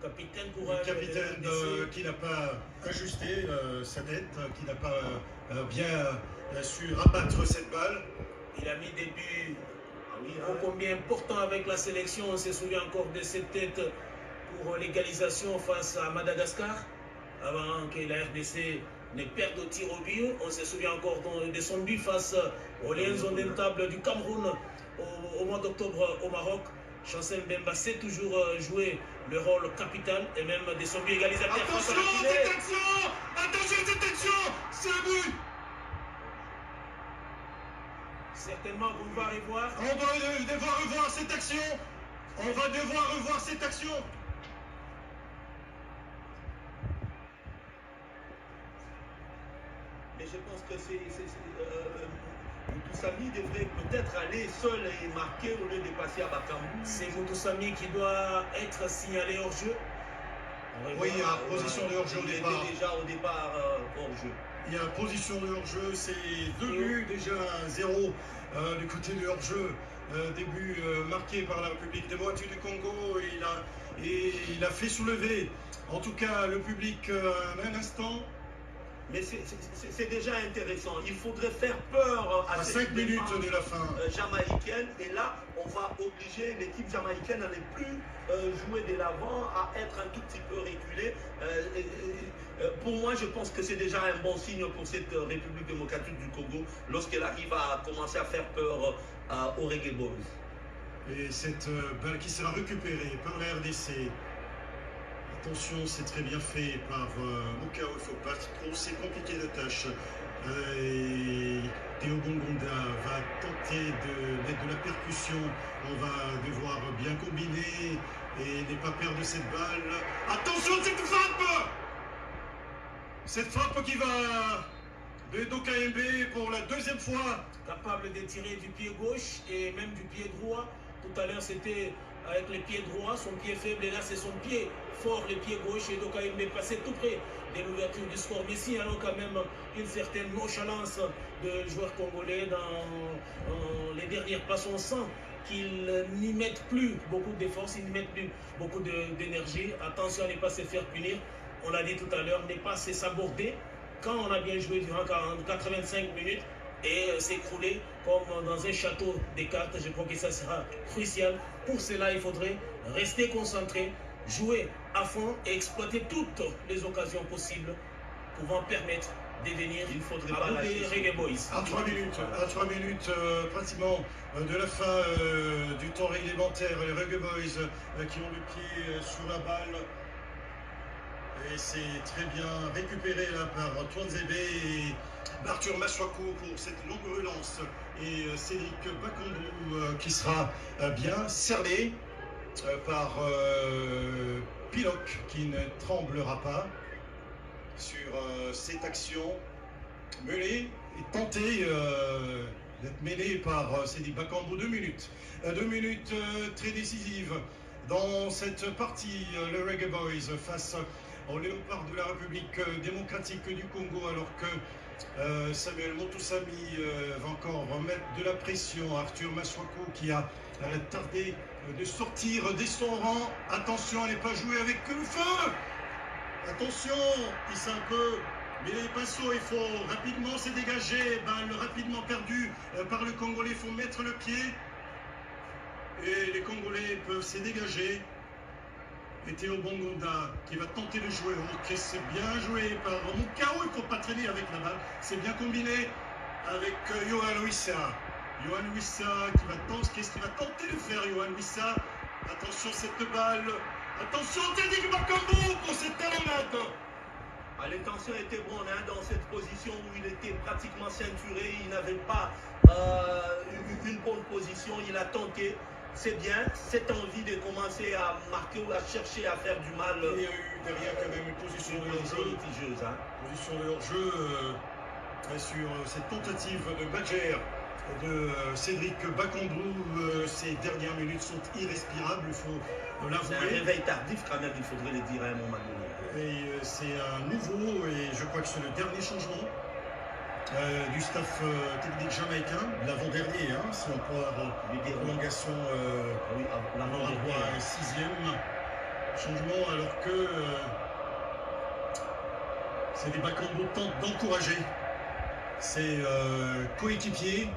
Capitaine le capitaine qui n'a pas ajusté sa tête, qui n'a pas bien su rabattre cette balle. Il a mis des buts combien important avec la sélection. On se souvient encore de cette tête pour l'égalisation face à Madagascar, avant que la RDC ne perde au tir au but. On se souvient encore de son but face aux Lions indomptables du Cameroun au mois d'octobre au Maroc. Chancel Mbemba sait toujours jouer le rôle capital et même de son but égalisateur. Attention, cette action! Attention, cette action! C'est un but! Certainement qu'on va revoir. On va devoir revoir cette action. On va devoir revoir cette action. Mais je pense que Moutoussamy devrait peut-être aller seul et marquer au lieu de passer à Bakambu. C'est Moutoussamy qui doit être signalé hors jeu. Oui, il y a position de hors-jeu au départ. Il était déjà au départ hors-jeu. Il y a position de hors-jeu, c'est 2 buts, déjà 0 du côté du hors-jeu. Début marqué par la République démocratique du Congo. Il a fait soulever, en tout cas, le public un instant. Mais c'est déjà intéressant. Il faudrait faire peur à 5 minutes de la fin jamaïcaine. Et là, on va obliger l'équipe jamaïcaine à ne plus jouer de l'avant, à être un tout petit peu reculée. Pour moi, je pense que c'est déjà un bon signe pour cette République démocratique du Congo lorsqu'elle arrive à commencer à faire peur aux Reggae Boys. Et cette balle qui sera récupérée par la RDC. Attention, c'est très bien fait par Mukao. Il ne faut pas trop, c'est compliqué la tâche. Théo Bongonda va tenter de mettre de la percussion. On va devoir bien combiner et ne pas perdre cette balle. Attention, cette frappe! Cette frappe qui va de Dokaembe pour la 2e fois. Capable de tirer du pied gauche et même du pied droit. Tout à l'heure, c'était avec le pied droit, son pied faible, et là, c'est son pied fort, le pied gauche. Et Dokaembe est passé tout près de l'ouverture du score. Mais si, alors quand même une certaine nonchalance de joueurs congolais dans les dernières passes. On sent qu'ils n'y mettent plus beaucoup d'efforts, ils n'y mettent plus beaucoup d'énergie. Attention à ne pas se faire punir. On l'a dit tout à l'heure, ne pas se saborder. Quand on a bien joué durant 85 minutes, et s'écrouler comme dans un château des cartes. Je crois que ça sera crucial. Pour cela, il faudrait rester concentré, jouer à fond et exploiter toutes les occasions possibles pouvant permettre de venir à bout des Reggae Boys. À 3 minutes pratiquement de la fin du temps réglementaire, les Reggae Boys qui ont le pied sur la balle. Et c'est très bien récupéré là par Twanzebe et Arthur Maswaku pour cette longue relance. Et Cédric Bakondo qui sera bien cerné par Piloc qui ne tremblera pas sur cette action menée et tentée d'être mêlée par Cédric Bakambu. 2 minutes. 2 minutes très décisives dans cette partie. Le Reggae Boys face au Léopard de la République démocratique du Congo, alors que Samuel Montoussamy va encore remettre de la pression. Arthur Maswaku qui a tardé de sortir de son rang. Attention à ne pas jouer avec le feu. Attention, il s'est un peu mêlé les pinceaux, il faut rapidement se dégager. Balle rapidement perdue par le Congolais, il faut mettre le pied. Et les Congolais peuvent se dégager. Et Théo Bongonda qui va tenter de jouer. Ok, c'est bien joué par Mukao, il ne faut pas traîner avec la balle. C'est bien combiné avec Yohan Wissa. Yohan Wissa qui va tenter, qu'est-ce qu'il va tenter de faire, Yohan Wissa? Attention cette balle. Attention, Cédric Bakambu pour cette talonnade. L'intention était bonne dans cette position où il était pratiquement ceinturé. Il n'avait pas une bonne position. Il a tenté. C'est bien, cette envie de commencer à marquer ou à chercher à faire du mal. Il y a eu derrière quand même une position de hors-jeu litigieuse. Position de hors-jeu sur cette tentative de Badger de Cédric Bakambu. Ces dernières minutes sont irrespirables, il faut l'avouer. C'est un réveil tardif quand même, il faudrait le dire à un moment donné. Et c'est un nouveau, et je crois que c'est le dernier changement du staff technique jamaïcain, l'avant-dernier, si on peut avoir une prolongation l'avant-droit 6e changement, alors que c'est des Bakambu tentent d'encourager ses coéquipiers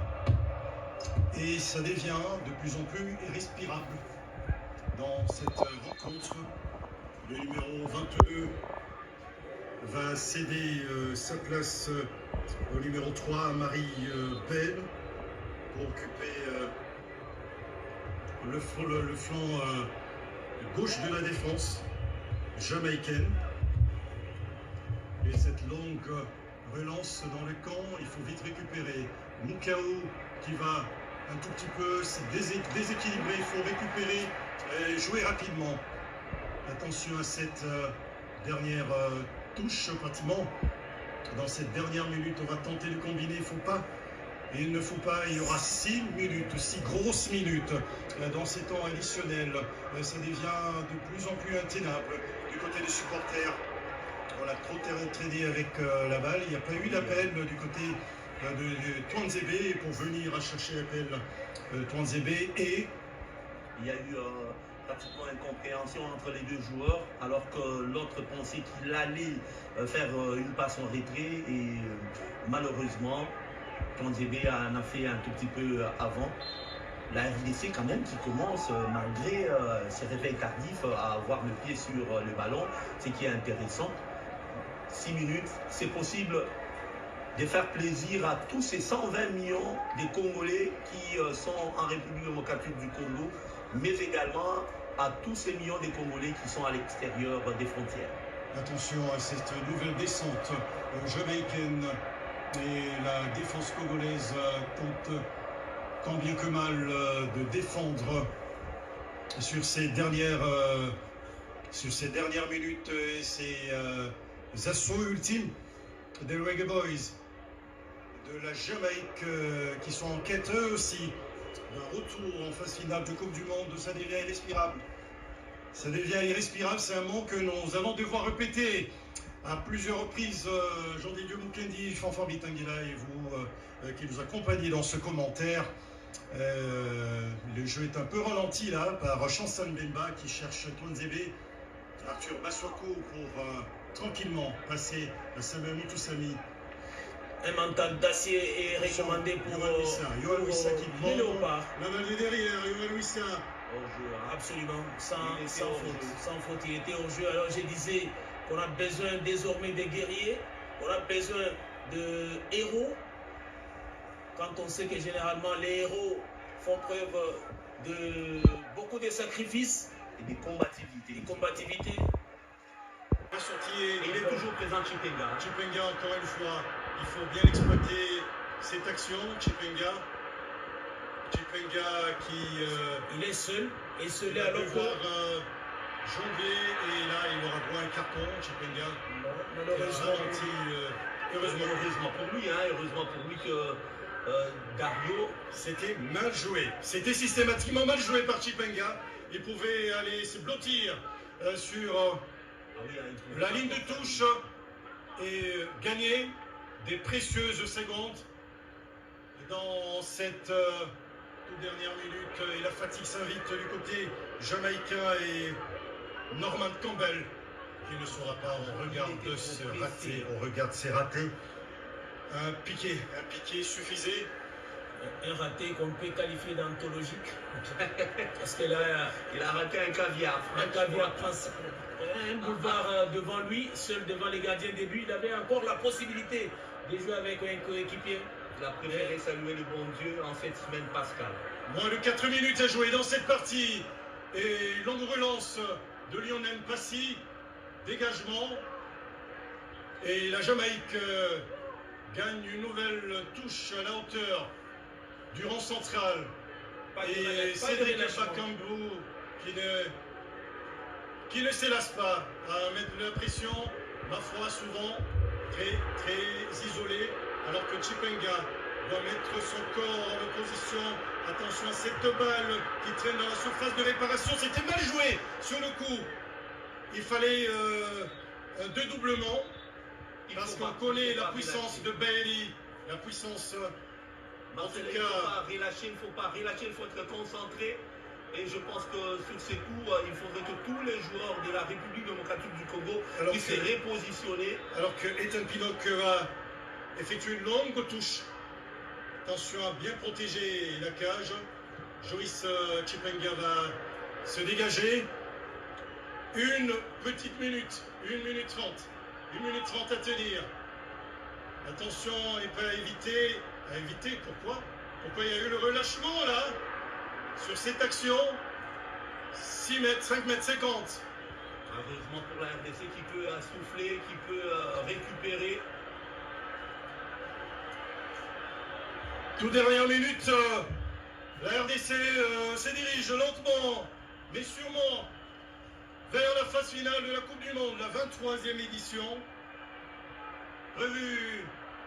et ça devient de plus en plus irrespirable dans cette rencontre. Le numéro 22 va céder sa place au numéro 3, Marie Ben, pour occuper le flanc gauche de la défense jamaïcaine. Et cette longue relance dans le camp, il faut vite récupérer. Mukao qui va un tout petit peu se déséquilibrer, il faut récupérer et jouer rapidement. Attention à cette dernière touche, pratiquement. Dans cette dernière minute, on va tenter de combiner, il ne faut pas, il y aura 6 minutes, 6 grosses minutes dans ces temps additionnels. Ça devient de plus en plus intenable du côté des supporters. On a trop traîné avec la balle, il n'y a pas eu d'appel du côté de Twanzebe pour venir chercher l'appel Twanzebe et... Il y a eu pratiquement incompréhension entre les deux joueurs, alors que l'autre pensait qu'il allait faire une passe en retrait et malheureusement, Twanzebe en a fait un tout petit peu avant. La RDC quand même qui commence, malgré ses réveils tardifs, à avoir le pied sur le ballon, ce qui est intéressant. 6 minutes, c'est possible de faire plaisir à tous ces 120 millions de Congolais qui sont en République démocratique du Congo, mais également à tous ces millions de Congolais qui sont à l'extérieur des frontières. Attention à cette nouvelle descente jamaïcaine et la défense congolaise tente tant bien que mal de défendre sur ces dernières minutes et ces assauts ultimes des Reggae Boys de la Jamaïque qui sont en quête eux aussi d'un retour en phase finale de Coupe du Monde. Ça devient irrespirable. Ça devient irrespirable, c'est un mot que nous allons devoir répéter à plusieurs reprises. Jean-Didier Mukendi, Fanfan Bitangila et vous qui nous accompagnez dans ce commentaire. Le jeu est un peu ralenti là par Chanson Bemba qui cherche Twanzebe, Arthur Maswaku pour tranquillement passer à Samuel Moutoussamy. Un mental d'acier est recommandé pour Yohan Wissa qui les prend Léopards. la balle de derrière. Yohan Wissa. Absolument, sans faute, il était au jeu. Alors je disais qu'on a besoin désormais de guerriers, on a besoin de héros. Quand on sait que généralement les héros font preuve de beaucoup de sacrifices et de combativité. Il est toujours présent Chipenga. Chipenga, encore une fois, il faut bien exploiter cette action. Chipenga qui... il est seul, et seul il alors devoir jongler, et là il aura droit à un carton. Chipenga, heureusement pour lui que Dario... C'était mal joué. C'était systématiquement mal joué par Chipenga. Il pouvait aller se blottir sur la ligne de touche et gagner des précieuses secondes dans cette toute dernière minute. Et la fatigue s'invite du côté jamaïcain et Norman Campbell qui ne saura pas, on regarde ses ratés. Un piqué suffisait. Un raté qu'on peut qualifier d'anthologique. Parce que là, il a raté un caviar. Un caviar principal. Un boulevard devant lui, seul devant les gardiens de but. Il avait encore la possibilité de jouer avec un coéquipier. Il a préféré saluer le bon Dieu en cette semaine pascale. Moins de 4 minutes à jouer dans cette partie. Et longue relance de Lionel Passy. Dégagement. Et la Jamaïque gagne une nouvelle touche à la hauteur du rang central. Et Cédric Bakambu qui ne s'élasse pas à mettre de la pression, ma foi souvent très isolé, alors que Chipenga doit mettre son corps en opposition. Attention à cette balle qui traîne dans la surface de réparation. C'était mal joué sur le coup. Il fallait un dédoublement. Parce qu'on connaît la puissance de Bailey, la puissance. En tout cas, il ne faut pas relâcher, il faut être concentré. Et je pense que sur ces coups, il faudrait que tous les joueurs de la République démocratique du Congo puissent se repositionner. Alors que Ethan Pinnock va effectuer une longue touche. Attention à bien protéger la cage. Joris Chipenga va se dégager. Une petite minute, 1 minute 30. 1 minute 30 à tenir. Attention et pas à éviter. À éviter, pourquoi? Pourquoi il y a eu le relâchement là? Sur cette action, 6 mètres, 5 mètres 50. Heureusement pour la RDC qui peut souffler, qui peut récupérer. Toute dernière minute, la RDC se dirige lentement, mais sûrement, vers la phase finale de la Coupe du Monde, la 23e édition, prévue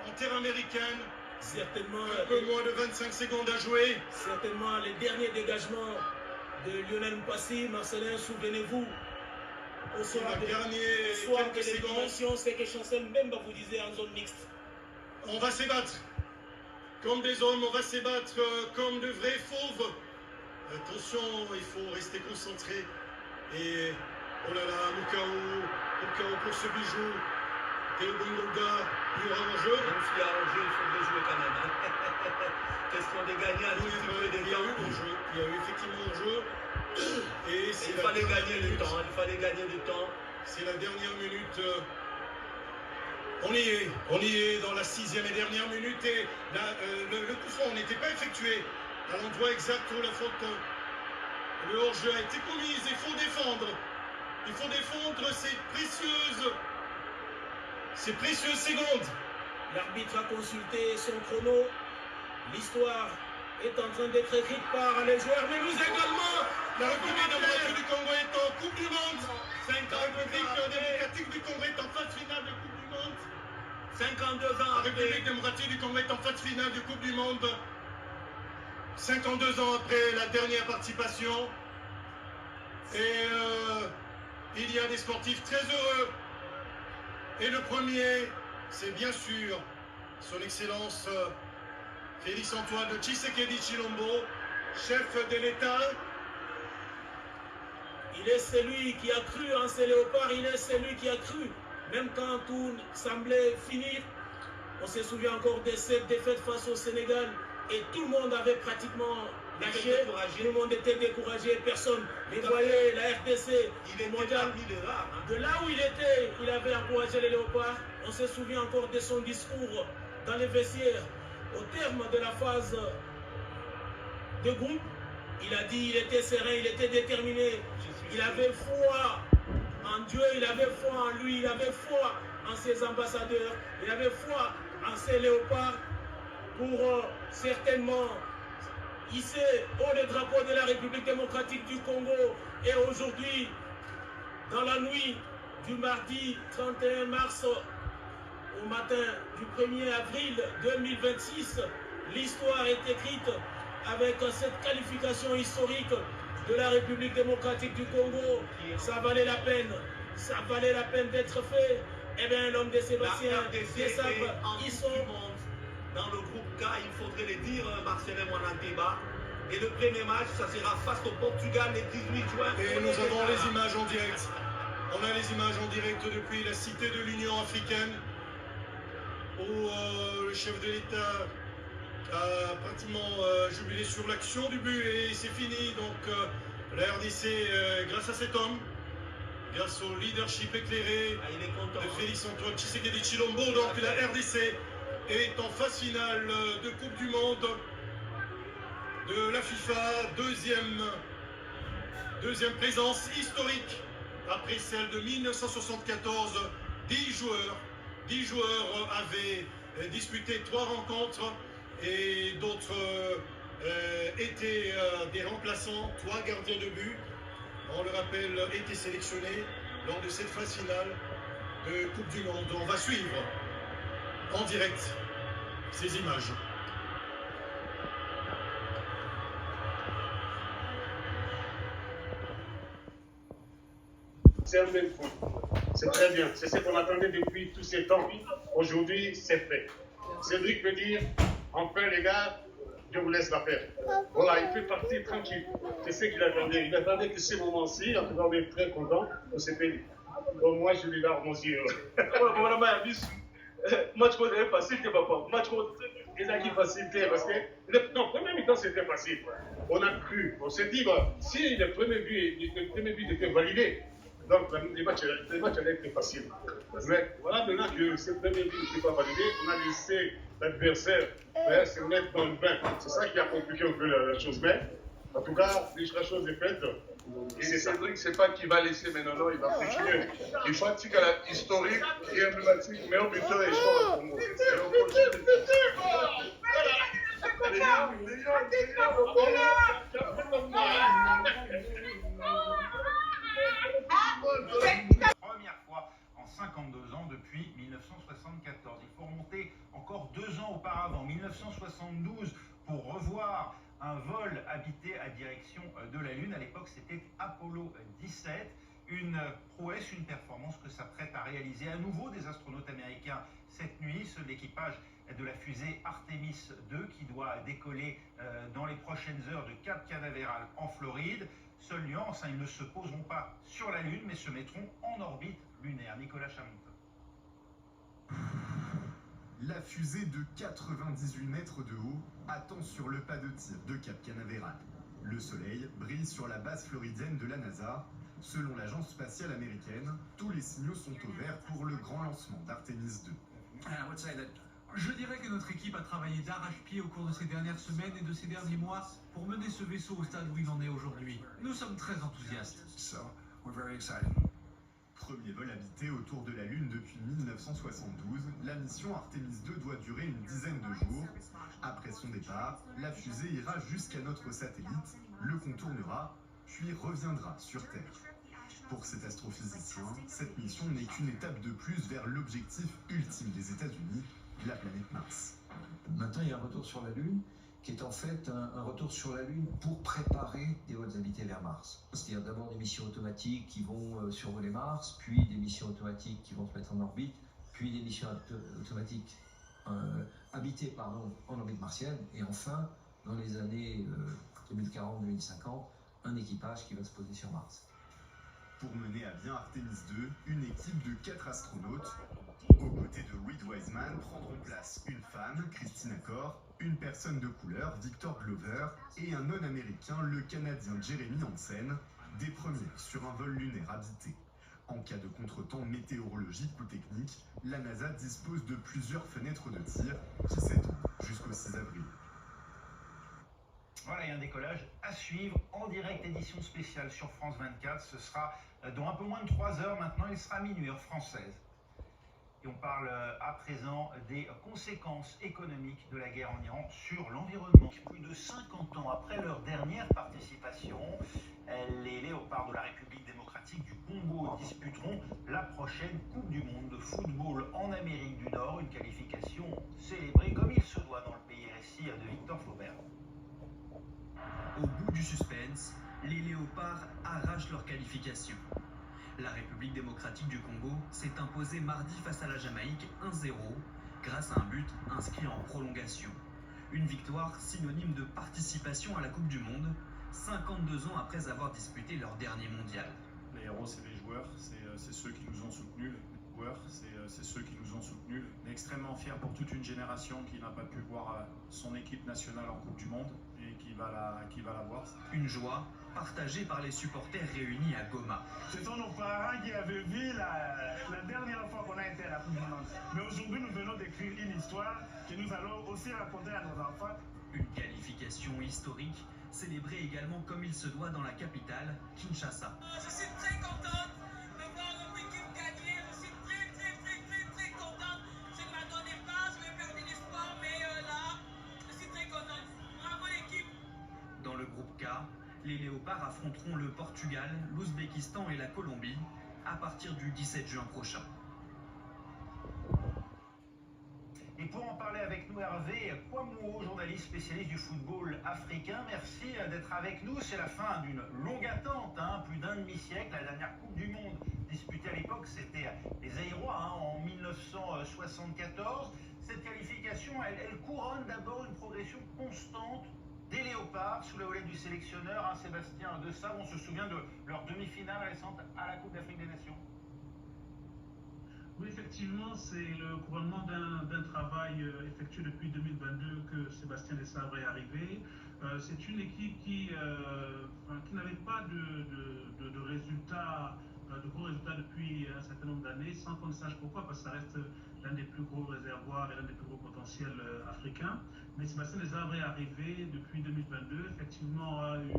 en terre américaine. Certainement, un peu moins de 25 secondes à jouer. Certainement, les derniers dégagements de Lionel Mpassi. Marcelin, souvenez-vous, au soir de l'élimination, c'est que Chancel même vous disait en zone mixte. On va s'ébattre comme des hommes, on va s'ébattre comme de vrais fauves. Attention, il faut rester concentré. Et oh là là, Mukao pour ce bijou. Théo Bundoga, il y aura un jeu. Même s'il y a un jeu, il faudrait jouer quand même. Question de gagner un petit peu de temps. Il y a eu effectivement un jeu. Et il fallait gagner du temps. Il fallait gagner du temps. C'est la dernière minute. On y est dans la 6e et dernière minute. Et le coup franc n'était pas effectué à l'endroit exact où la faute. Le hors-jeu a été commise. Il faut défendre. Il faut défendre ces précieuses secondes. L'arbitre a consulté son chrono. L'histoire est en train d'être écrite par les joueurs, mais nous également. La République démocratique du Congo est en Coupe du Monde. La République démocratique du Congo est en phase finale de Coupe du Monde. 52 ans. La République démocratique du Congo est en phase finale de Coupe du Monde. 52 ans après la dernière participation. Et il y a des sportifs très heureux. Et le premier, c'est bien sûr son Excellence Félix Antoine de Tshisekedi Chilombo, chef de l'État. Il est celui qui a cru en ces léopards, il est celui qui a cru. Même quand tout semblait finir, On se souvient encore de cette défaite face au Sénégal et tout le monde avait pratiquement lâché, tout le monde était découragé, personne ne voyait la RDC mondiale. De là où il était, il avait encouragé les Léopards. On se souvient encore de son discours dans les vestiaires. Au terme de la phase de groupe, il a dit qu'il était serein, il était déterminé, il avait foi en Dieu, il avait foi en lui, il avait foi en ses ambassadeurs, il avait foi en ses léopards pour certainement hisser haut le drapeau de la République démocratique du Congo. Et aujourd'hui, dans la nuit du mardi 31 mars au matin du 1er avril 2026, l'histoire est écrite avec cette qualification historique de la République démocratique du Congo. Ça valait la peine d'être fait. Eh bien, l'homme de Sébastien, ils sont dans le groupe K, il faudrait le dire, Marcelin Mwananteba. Et le premier match, ça sera face au Portugal le 18 juin. Et nous avons les images en direct. On a les images en direct depuis la cité de l'Union africaine, où le chef de l'État a pratiquement jubilé sur l'action du but et c'est fini. Donc la RDC, grâce à cet homme, grâce au leadership éclairé de Félix Antoine Tshisekedi Tshilombo, donc la RDC est en phase finale de Coupe du Monde de la FIFA, deuxième présence historique après celle de 1974. 10 joueurs avaient disputé 3 rencontres et d'autres étaient des remplaçants, 3 gardiens de but, on le rappelle, étaient sélectionnés lors de cette phase finale de Coupe du Monde. On va suivre en direct ces images. C'est un bel coup. C'est très bien. C'est ce qu'on attendait depuis tous ces temps. Aujourd'hui, c'est fait. Cédric peut dire, enfin les gars, je vous laisse la faire. Voilà, il peut partir tranquille. C'est ce qu'il attendait. Il attendait que ce moment-ci, en tout cas, on est très content de ce pays. Bon, moi, je lui larme aux yeux. Match contre est facile, c'est pas bon. Match contre est facilité parce que non, premier mi-temps c'était facile. On a cru, on s'est dit, bah, si le premier but était validé, donc le match allait être facile. Mais voilà, maintenant que ce premier but n'était pas validé, on a laissé l'adversaire se mettre dans le bain. C'est ça qui a compliqué un peu la chose. Mais en tout cas, la chose est faite. Et c'est Cédric, c'est pas qu'il va laisser, mais non, il va continuer. Il fatigue à la historique et emblématique, mais au buteur et histoire à Congo. Première fois en 52 ans depuis 1974. Il faut remonter encore 2 ans auparavant, 1972, pour revoir un vol habité à direction de la Lune. À l'époque, c'était Apollo 17. Une prouesse, une performance que s'apprête à réaliser à nouveau des astronautes américains cette nuit, ceux de l'équipage de la fusée Artemis 2 qui doit décoller dans les prochaines heures de Cap Canaveral en Floride. Seule nuance, ils ne se poseront pas sur la Lune mais se mettront en orbite lunaire. Nicolas Chamontin. La fusée de 98 mètres de haut attend sur le pas de tir de Cap Canaveral. Le soleil brille sur la base floridienne de la NASA. Selon l'agence spatiale américaine, tous les signaux sont au vert pour le grand lancement d'Artemis 2. Je dirais que notre équipe a travaillé d'arrache-pied au cours de ces dernières semaines et de ces derniers mois pour mener ce vaisseau au stade où il en est aujourd'hui. Nous sommes très enthousiastes. Premier vol habité autour de la Lune depuis 1972, la mission Artemis 2 doit durer une dizaine de jours. Après son départ, la fusée ira jusqu'à notre satellite, le contournera, puis reviendra sur Terre. Pour cet astrophysicien, cette mission n'est qu'une étape de plus vers l'objectif ultime des États-Unis, la planète Mars. Maintenant, il y a un retour sur la Lune, qui est en fait un retour sur la Lune pour préparer des vols habités vers Mars. C'est-à-dire d'abord des missions automatiques qui vont survoler Mars, puis des missions automatiques qui vont se mettre en orbite, puis des missions automatiques habitées en orbite martienne, et enfin, dans les années 2040-2050, un équipage qui va se poser sur Mars. Pour mener à bien Artemis 2, une équipe de 4 astronautes, Aux côtés de Reed Wiseman prendront place une femme, Christina Corr, une personne de couleur, Victor Glover, et un non-américain, le Canadien Jeremy Hansen, des premiers sur un vol lunaire habité. En cas de contretemps météorologique ou technique, la NASA dispose de plusieurs fenêtres de tir qui s'étendent jusqu'au 6 avril. Voilà, il y a un décollage à suivre en direct, édition spéciale sur France 24. Ce sera dans un peu moins de 3 heures maintenant, il sera minuit heure française. Et on parle à présent des conséquences économiques de la guerre en Iran sur l'environnement. Plus de 50 ans après leur dernière participation, les léopards de la République démocratique du Congo disputeront la prochaine Coupe du Monde de football en Amérique du Nord. Une qualification célébrée comme il se doit dans le pays. Récit de Victor Flaubert. Au bout du suspense, les léopards arrachent leur qualification. La République démocratique du Congo s'est imposée mardi face à la Jamaïque 1-0 grâce à un but inscrit en prolongation. Une victoire synonyme de participation à la Coupe du Monde, 52 ans après avoir disputé leur dernier mondial. Les héros, c'est les joueurs, c'est ceux qui nous ont soutenus. Les joueurs, c'est ceux qui nous ont soutenus. On est extrêmement fiers pour toute une génération qui n'a pas pu voir son équipe nationale en Coupe du Monde et qui va la voir. Une joie partagée par les supporters réunis à Goma. Ce sont nos parents qui avaient vu la dernière fois qu'on a été à la Coupe du Monde. Mais aujourd'hui, nous venons d'écrire une histoire que nous allons aussi raconter à nos enfants. Une qualification historique, célébrée également comme il se doit dans la capitale, Kinshasa. Je suis très contente de voir notre équipe gagner. Je suis très contente. Je ne m'attendais pas, je vais perdre l'espoir, mais là, je suis très contente. Bravo l'équipe. Dans le groupe K, les léopards affronteront le Portugal, l'Ouzbékistan et la Colombie à partir du 17 juin prochain. Et pour en parler avec nous, Hervé Kouamouo, journaliste spécialiste du football africain, merci d'être avec nous. C'est la fin d'une longue attente, plus d'un demi-siècle. La dernière Coupe du Monde disputée à l'époque, c'était les Aérois en 1974. Cette qualification, elle couronne d'abord une progression constante des léopards sous la houlette du sélectionneur Sébastien Desabre. On se souvient de leur demi-finale récente à la Coupe d'Afrique des Nations. Oui, effectivement, c'est le couronnement d'un travail effectué depuis 2022 que Sébastien Desabre est arrivé. C'est une équipe qui n'avait pas de résultats, de gros résultats depuis un certain nombre d'années, sans qu'on ne sache pourquoi, parce que ça reste l'un des plus gros réservoirs et l'un des plus gros potentiels africains. Mais Sébastien Desabre est arrivé depuis 2022, effectivement a eu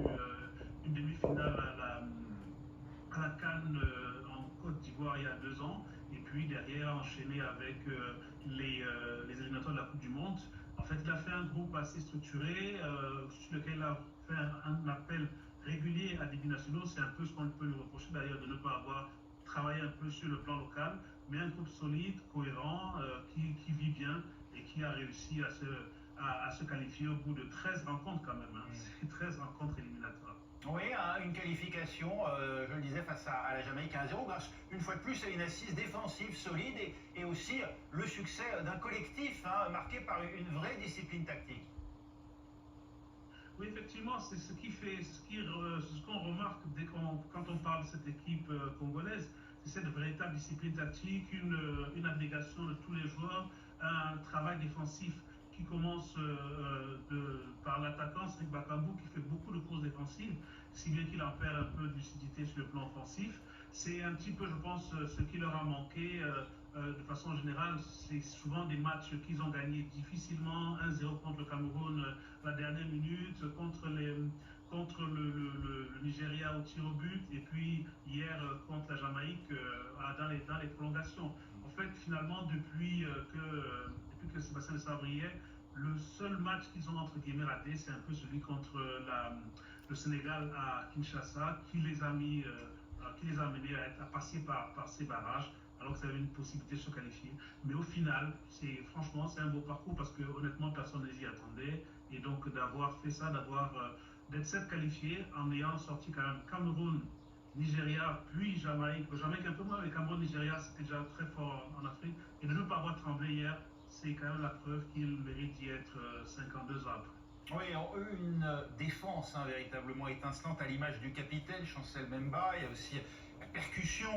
une demi-finale à la CAN en Côte d'Ivoire il y a 2 ans. Et puis derrière enchaîné avec les éliminatoires de la Coupe du Monde. En fait, il a fait un groupe assez structuré sur lequel il a fait un appel régulier à des binationaux. C'est un peu ce qu'on peut lui reprocher d'ailleurs de ne pas avoir travaillé un peu sur le plan local, mais un groupe solide, cohérent, qui vit bien et qui a réussi à se qualifier au bout de 13 rencontres quand même. C'est 13 rencontres éliminatoires. Oui, une qualification, je le disais, face à la Jamaïque 1-0, grâce une fois de plus à une assise défensive solide et aussi le succès d'un collectif marqué par une vraie discipline tactique. Oui, effectivement, c'est ce qu'on remarque quand on parle de cette équipe congolaise, c'est cette véritable discipline tactique, une abnégation de tous les joueurs, un travail défensif qui commence par l'attaquant Cédric Bakambu qui fait beaucoup de courses défensives, si bien qu'il en perd un peu de lucidité sur le plan offensif. C'est un petit peu, je pense, ce qui leur a manqué de façon générale. C'est souvent des matchs qu'ils ont gagnés difficilement, 1-0 contre le Cameroun à la dernière minute, contre le Nigeria au tir au but, et puis hier contre la Jamaïque dans les prolongations. En fait, finalement, depuis que Sébastien Desabre y est, le seul match qu'ils ont entre guillemets raté, c'est un peu celui contre le Sénégal à Kinshasa, qui les a amenés à passer par ces barrages, alors que ça avait une possibilité de se qualifier. Mais au final, franchement, c'est un beau parcours parce que honnêtement, personne ne s'y attendait. Et donc d'avoir fait ça, d'être 7 qualifiés en ayant sorti quand même Cameroun, Nigeria, puis Jamaïque. Jamaïque un peu moins, mais Cameroun, Nigeria, c'était déjà très fort en Afrique. Et de ne pas avoir tremblé hier, c'est quand même la preuve qu'il mérite d'y être 52 ans après. Oui, une défense véritablement étincelante à l'image du capitaine Chancel Mbemba. Il y a aussi percussion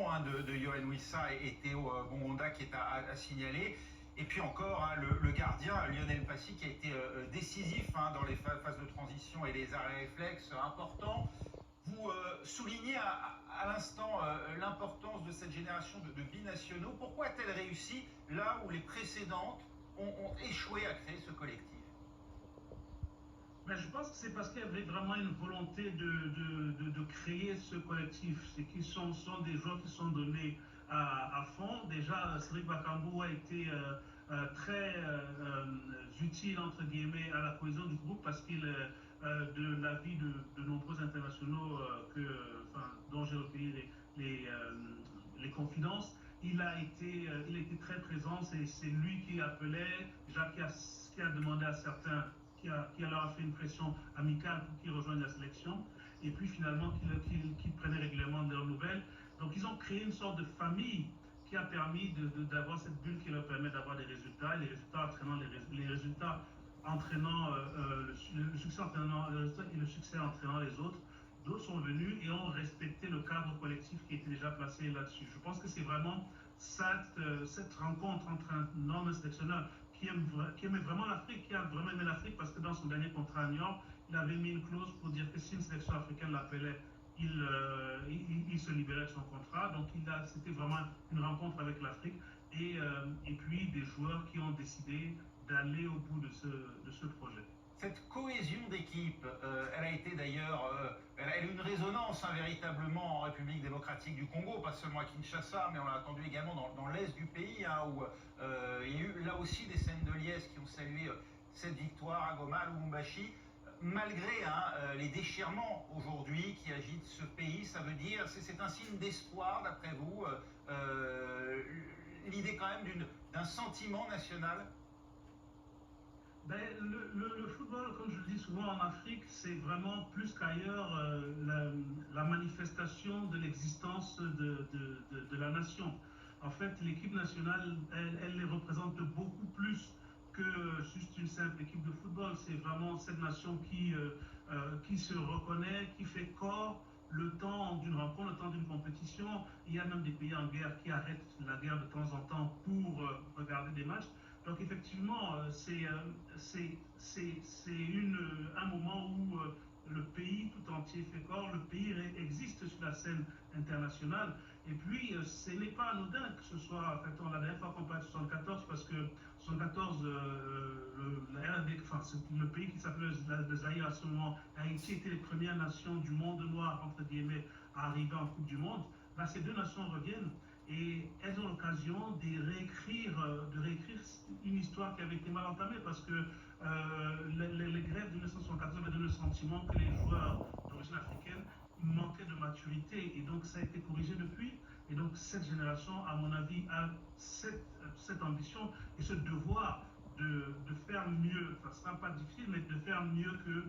de Yohan Wissa et Théo Bongonda qui est à signaler. Et puis encore le gardien Lionel Passy qui a été décisif dans les phases de transition et les arrêts réflexes importants. Vous soulignez à l'instant l'importance de cette génération de binationaux. Pourquoi a-t-elle réussi là où les précédentes ont échoué à créer ce collectif? Mais je pense que c'est parce qu'il y avait vraiment une volonté de créer ce collectif. C'est qu'ils sont des joueurs qui sont donnés à fond. Déjà, Cédric Bakambu a été très utile, entre guillemets, à la cohésion du groupe parce qu'il, de l'avis de nombreux internationaux dont j'ai recueilli les confidences, il a été très présent. C'est lui qui appelait, déjà qui a demandé à certains, qui leur a fait une pression amicale pour qu'ils rejoignent la sélection, et puis finalement qu'ils prenaient régulièrement leurs nouvelles. Donc ils ont créé une sorte de famille qui a permis d'avoir cette bulle qui leur permet d'avoir des résultats, et les résultats entraînant le succès entraînant les autres. D'autres sont venus et ont respecté le cadre collectif qui était déjà placé là-dessus. Je pense que c'est vraiment cette rencontre entre un homme sélectionneur qui aimait vraiment l'Afrique, qui a vraiment aimé l'Afrique parce que dans son dernier contrat à New York, il avait mis une clause pour dire que si une sélection africaine l'appelait, il se libérait de son contrat. Donc c'était vraiment une rencontre avec l'Afrique et puis des joueurs qui ont décidé d'aller au bout de ce projet. Cette cohésion d'équipe, elle a été d'ailleurs, elle a eu une résonance véritablement en République démocratique du Congo, pas seulement à Kinshasa, mais on l'a entendu également dans l'est du pays, où il y a eu là aussi des scènes de liesse qui ont salué cette victoire à Goma, à Lubumbashi. Malgré les déchirements aujourd'hui qui agitent ce pays, ça veut dire, c'est un signe d'espoir d'après vous, l'idée quand même d'un sentiment national? Ben, le football, comme je le dis souvent en Afrique, c'est vraiment plus qu'ailleurs la manifestation de l'existence de la nation. En fait, l'équipe nationale, elle les représente beaucoup plus que juste une simple équipe de football. C'est vraiment cette nation qui se reconnaît, qui fait corps le temps d'une rencontre, le temps d'une compétition. Il y a même des pays en guerre qui arrêtent la guerre de temps en temps pour regarder des matchs. Donc effectivement, c'est un moment où le pays tout entier fait corps, le pays existe sur la scène internationale. Et puis, ce n'est pas anodin que ce soit, en fait, la dernière fois qu'on parle de 74, parce que 74, le pays qui s'appelait le Zaïre à ce moment, Haïti était les premières nations du monde noir, entre guillemets, à arriver en Coupe du Monde. Là, ces deux nations reviennent et elles ont l'occasion de réécrire une histoire qui avait été mal entamée, parce que les grèves de 1974 avaient donné le sentiment que les joueurs d'origine africaine manquaient de maturité, et donc ça a été corrigé depuis. Et donc cette génération, à mon avis, a cette ambition et ce devoir de faire mieux. Enfin, ce ne sera pas difficile, mais de faire mieux que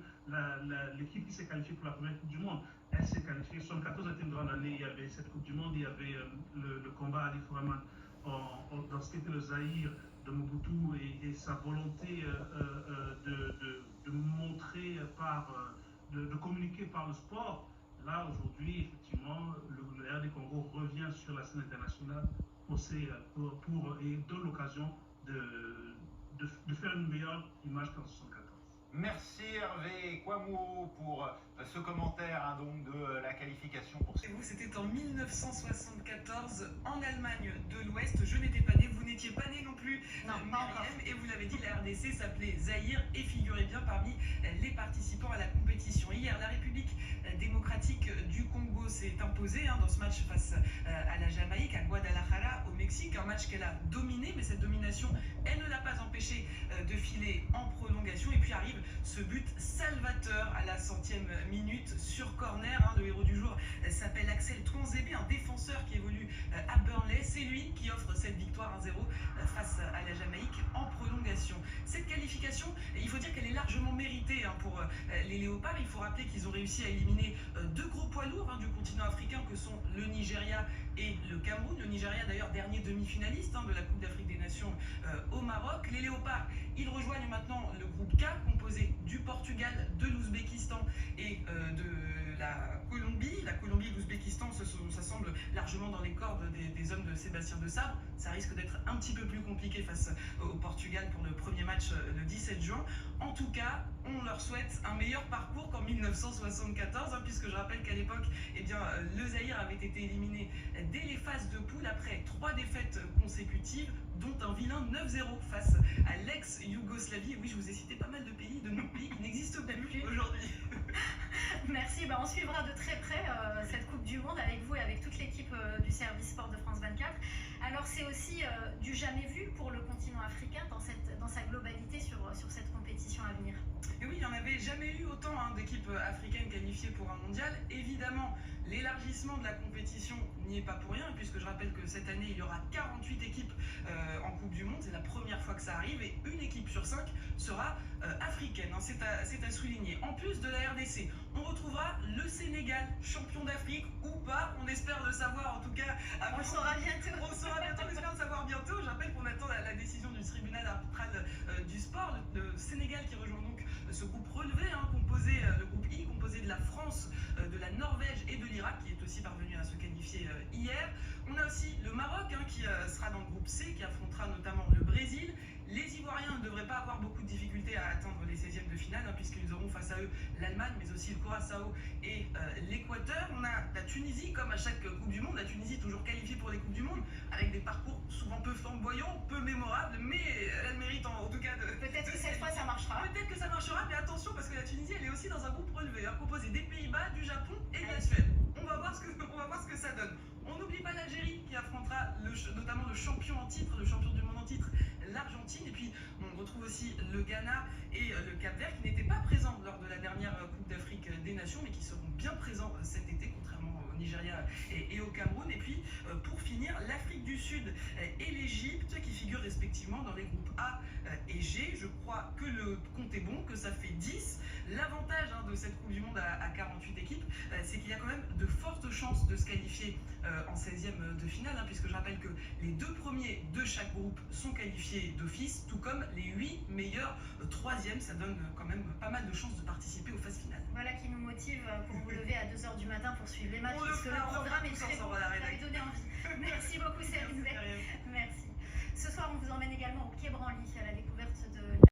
l'équipe qui s'est qualifiée pour la première Coupe du Monde. Elle s'est qualifiée. 74 a été une grande année. Il y avait cette Coupe du Monde, il y avait le combat à Ali Fouraman dans ce qu'était le Zaïre de Mobutu, et sa volonté de montrer de communiquer par le sport. Là, aujourd'hui, effectivement, le RD Congo revient sur la scène internationale et donne l'occasion de faire une meilleure image qu'en 1974. Merci Hervé Kouamouo pour ce commentaire donc de la qualification pour vous. C'était en 1974 en Allemagne de l'Ouest. Je n'étais pas né, vous n'étiez pas né non plus, Myriam, et vous l'avez dit, la RDC s'appelait Zaïre et figurait bien parmi les participants à la compétition. Hier, la République démocratique du Congo s'est imposée dans ce match face à la Jamaïque, à Guadalajara, au Mexique. Un match qu'elle a dominé, mais cette domination, elle ne l'a pas empêché de filer en prolongation. Et puis arrive ce but salvateur à la 100e minute sur corner. Le héros du jour s'appelle Axel Tuanzebe, un défenseur qui évolue à Burnley. C'est lui qui offre cette victoire 1-0 face à la Jamaïque en prolongation. Cette qualification, il faut dire qu'elle est largement méritée pour les Léopards. Il faut rappeler qu'ils ont réussi à éliminer deux gros poids lourds du continent africain que sont le Nigeria et le Cameroun. Le Nigeria d'ailleurs dernier demi-finaliste de la Coupe d'Afrique des Nations au Maroc. Les Léopards, ils rejoignent maintenant le groupe K, composé du Portugal, de l'Ouzbékistan et de la Colombie. La Colombie et l'Ouzbékistan, ça semble effectivement dans les cordes des hommes de Sébastien Desabre. Ça risque d'être un petit peu plus compliqué face au Portugal pour le premier match le 17 juin. En tout cas, on leur souhaite un meilleur parcours qu'en 1974, puisque je rappelle qu'à l'époque, eh bien, le Zaïre avait été éliminé dès les phases de poule après 3 défaites consécutives, dont un vilain 9-0 face à l'ex-Yougoslavie. Oui, je vous ai cité pas mal de pays, de non-pays qui n'existent plus aujourd'hui. Merci, on suivra de très près cette Coupe du Monde avec vous et avec toute l'équipe du service sport de France 24. Alors c'est aussi du jamais vu pour le continent africain dans sa globalité sur cette compétition à venir. Et oui, il n'y en avait jamais eu autant d'équipes africaines qualifiées pour un mondial. Évidemment, l'élargissement de la compétition n'y est pas pour rien, puisque je rappelle que cette année, il y aura 48 équipes en Coupe du Monde. C'est la première fois que ça arrive et une équipe sur 5 sera africaine. C'est à souligner. En plus de la RDC, on retrouvera le Sénégal, champion d'Afrique ou pas. On espère le savoir en tout cas. On le saura bientôt. On le saura bientôt, on espère le savoir bientôt. Je rappelle qu'on attend la décision du tribunal arbitral du sport. Le Sénégal qui rejoint donc ce groupe relevé, le groupe I, composé de la France, de la Norvège et de l'Irak, qui est aussi parvenu à se qualifier hier. On a aussi le Maroc qui sera dans le groupe C, qui affrontera notamment le Brésil. Les Ivoiriens ne devraient pas avoir beaucoup de difficultés à atteindre les 16e de finale, puisqu'ils auront face à eux l'Allemagne, mais aussi le Curaçao et l'Équateur. On a la Tunisie, comme à chaque Coupe du Monde, la Tunisie toujours qualifiée pour les Coupes du Monde, avec des parcours souvent peu flamboyants, peu mémorables, mais elle mérite en tout cas de... Peut-être que cette fois ça marchera. Peut-être que ça marchera, mais attention, parce que la Tunisie, elle est aussi dans un groupe relevé, composé des Pays-Bas, du Japon et de la Suède. On va voir ce que ça donne. On n'oublie pas l'Algérie, qui affrontera notamment le champion en titre, le champion du monde en titre, l'Argentine, et puis on retrouve aussi le Ghana et le Cap-Vert qui n'étaient pas présents lors de la dernière Coupe d'Afrique des Nations, mais qui seront bien présents cet été, contrairement au Nigeria et au Cameroun. Et puis pour finir, l'Afrique du Sud et l'Égypte qui figurent respectivement dans les groupes A et G. Je crois que le compte est bon, que ça fait 10. L'avantage de cette Coupe du Monde à 48 équipes, c'est qu'il y a quand même de fortes chances de se qualifier en 16e de finale, puisque je rappelle que les 2 premiers de chaque groupe sont qualifiés d'office, tout comme les 8 meilleurs 3e. Ça donne quand même pas mal de chances de participer aux phases finales. Voilà qui nous motive pour vous lever à 2h du matin pour suivre les matchs, parce que le programme est très bon, vous avez donné envie. Merci beaucoup Céline. Merci. Ce soir, on vous emmène également au Quai Branly à la découverte de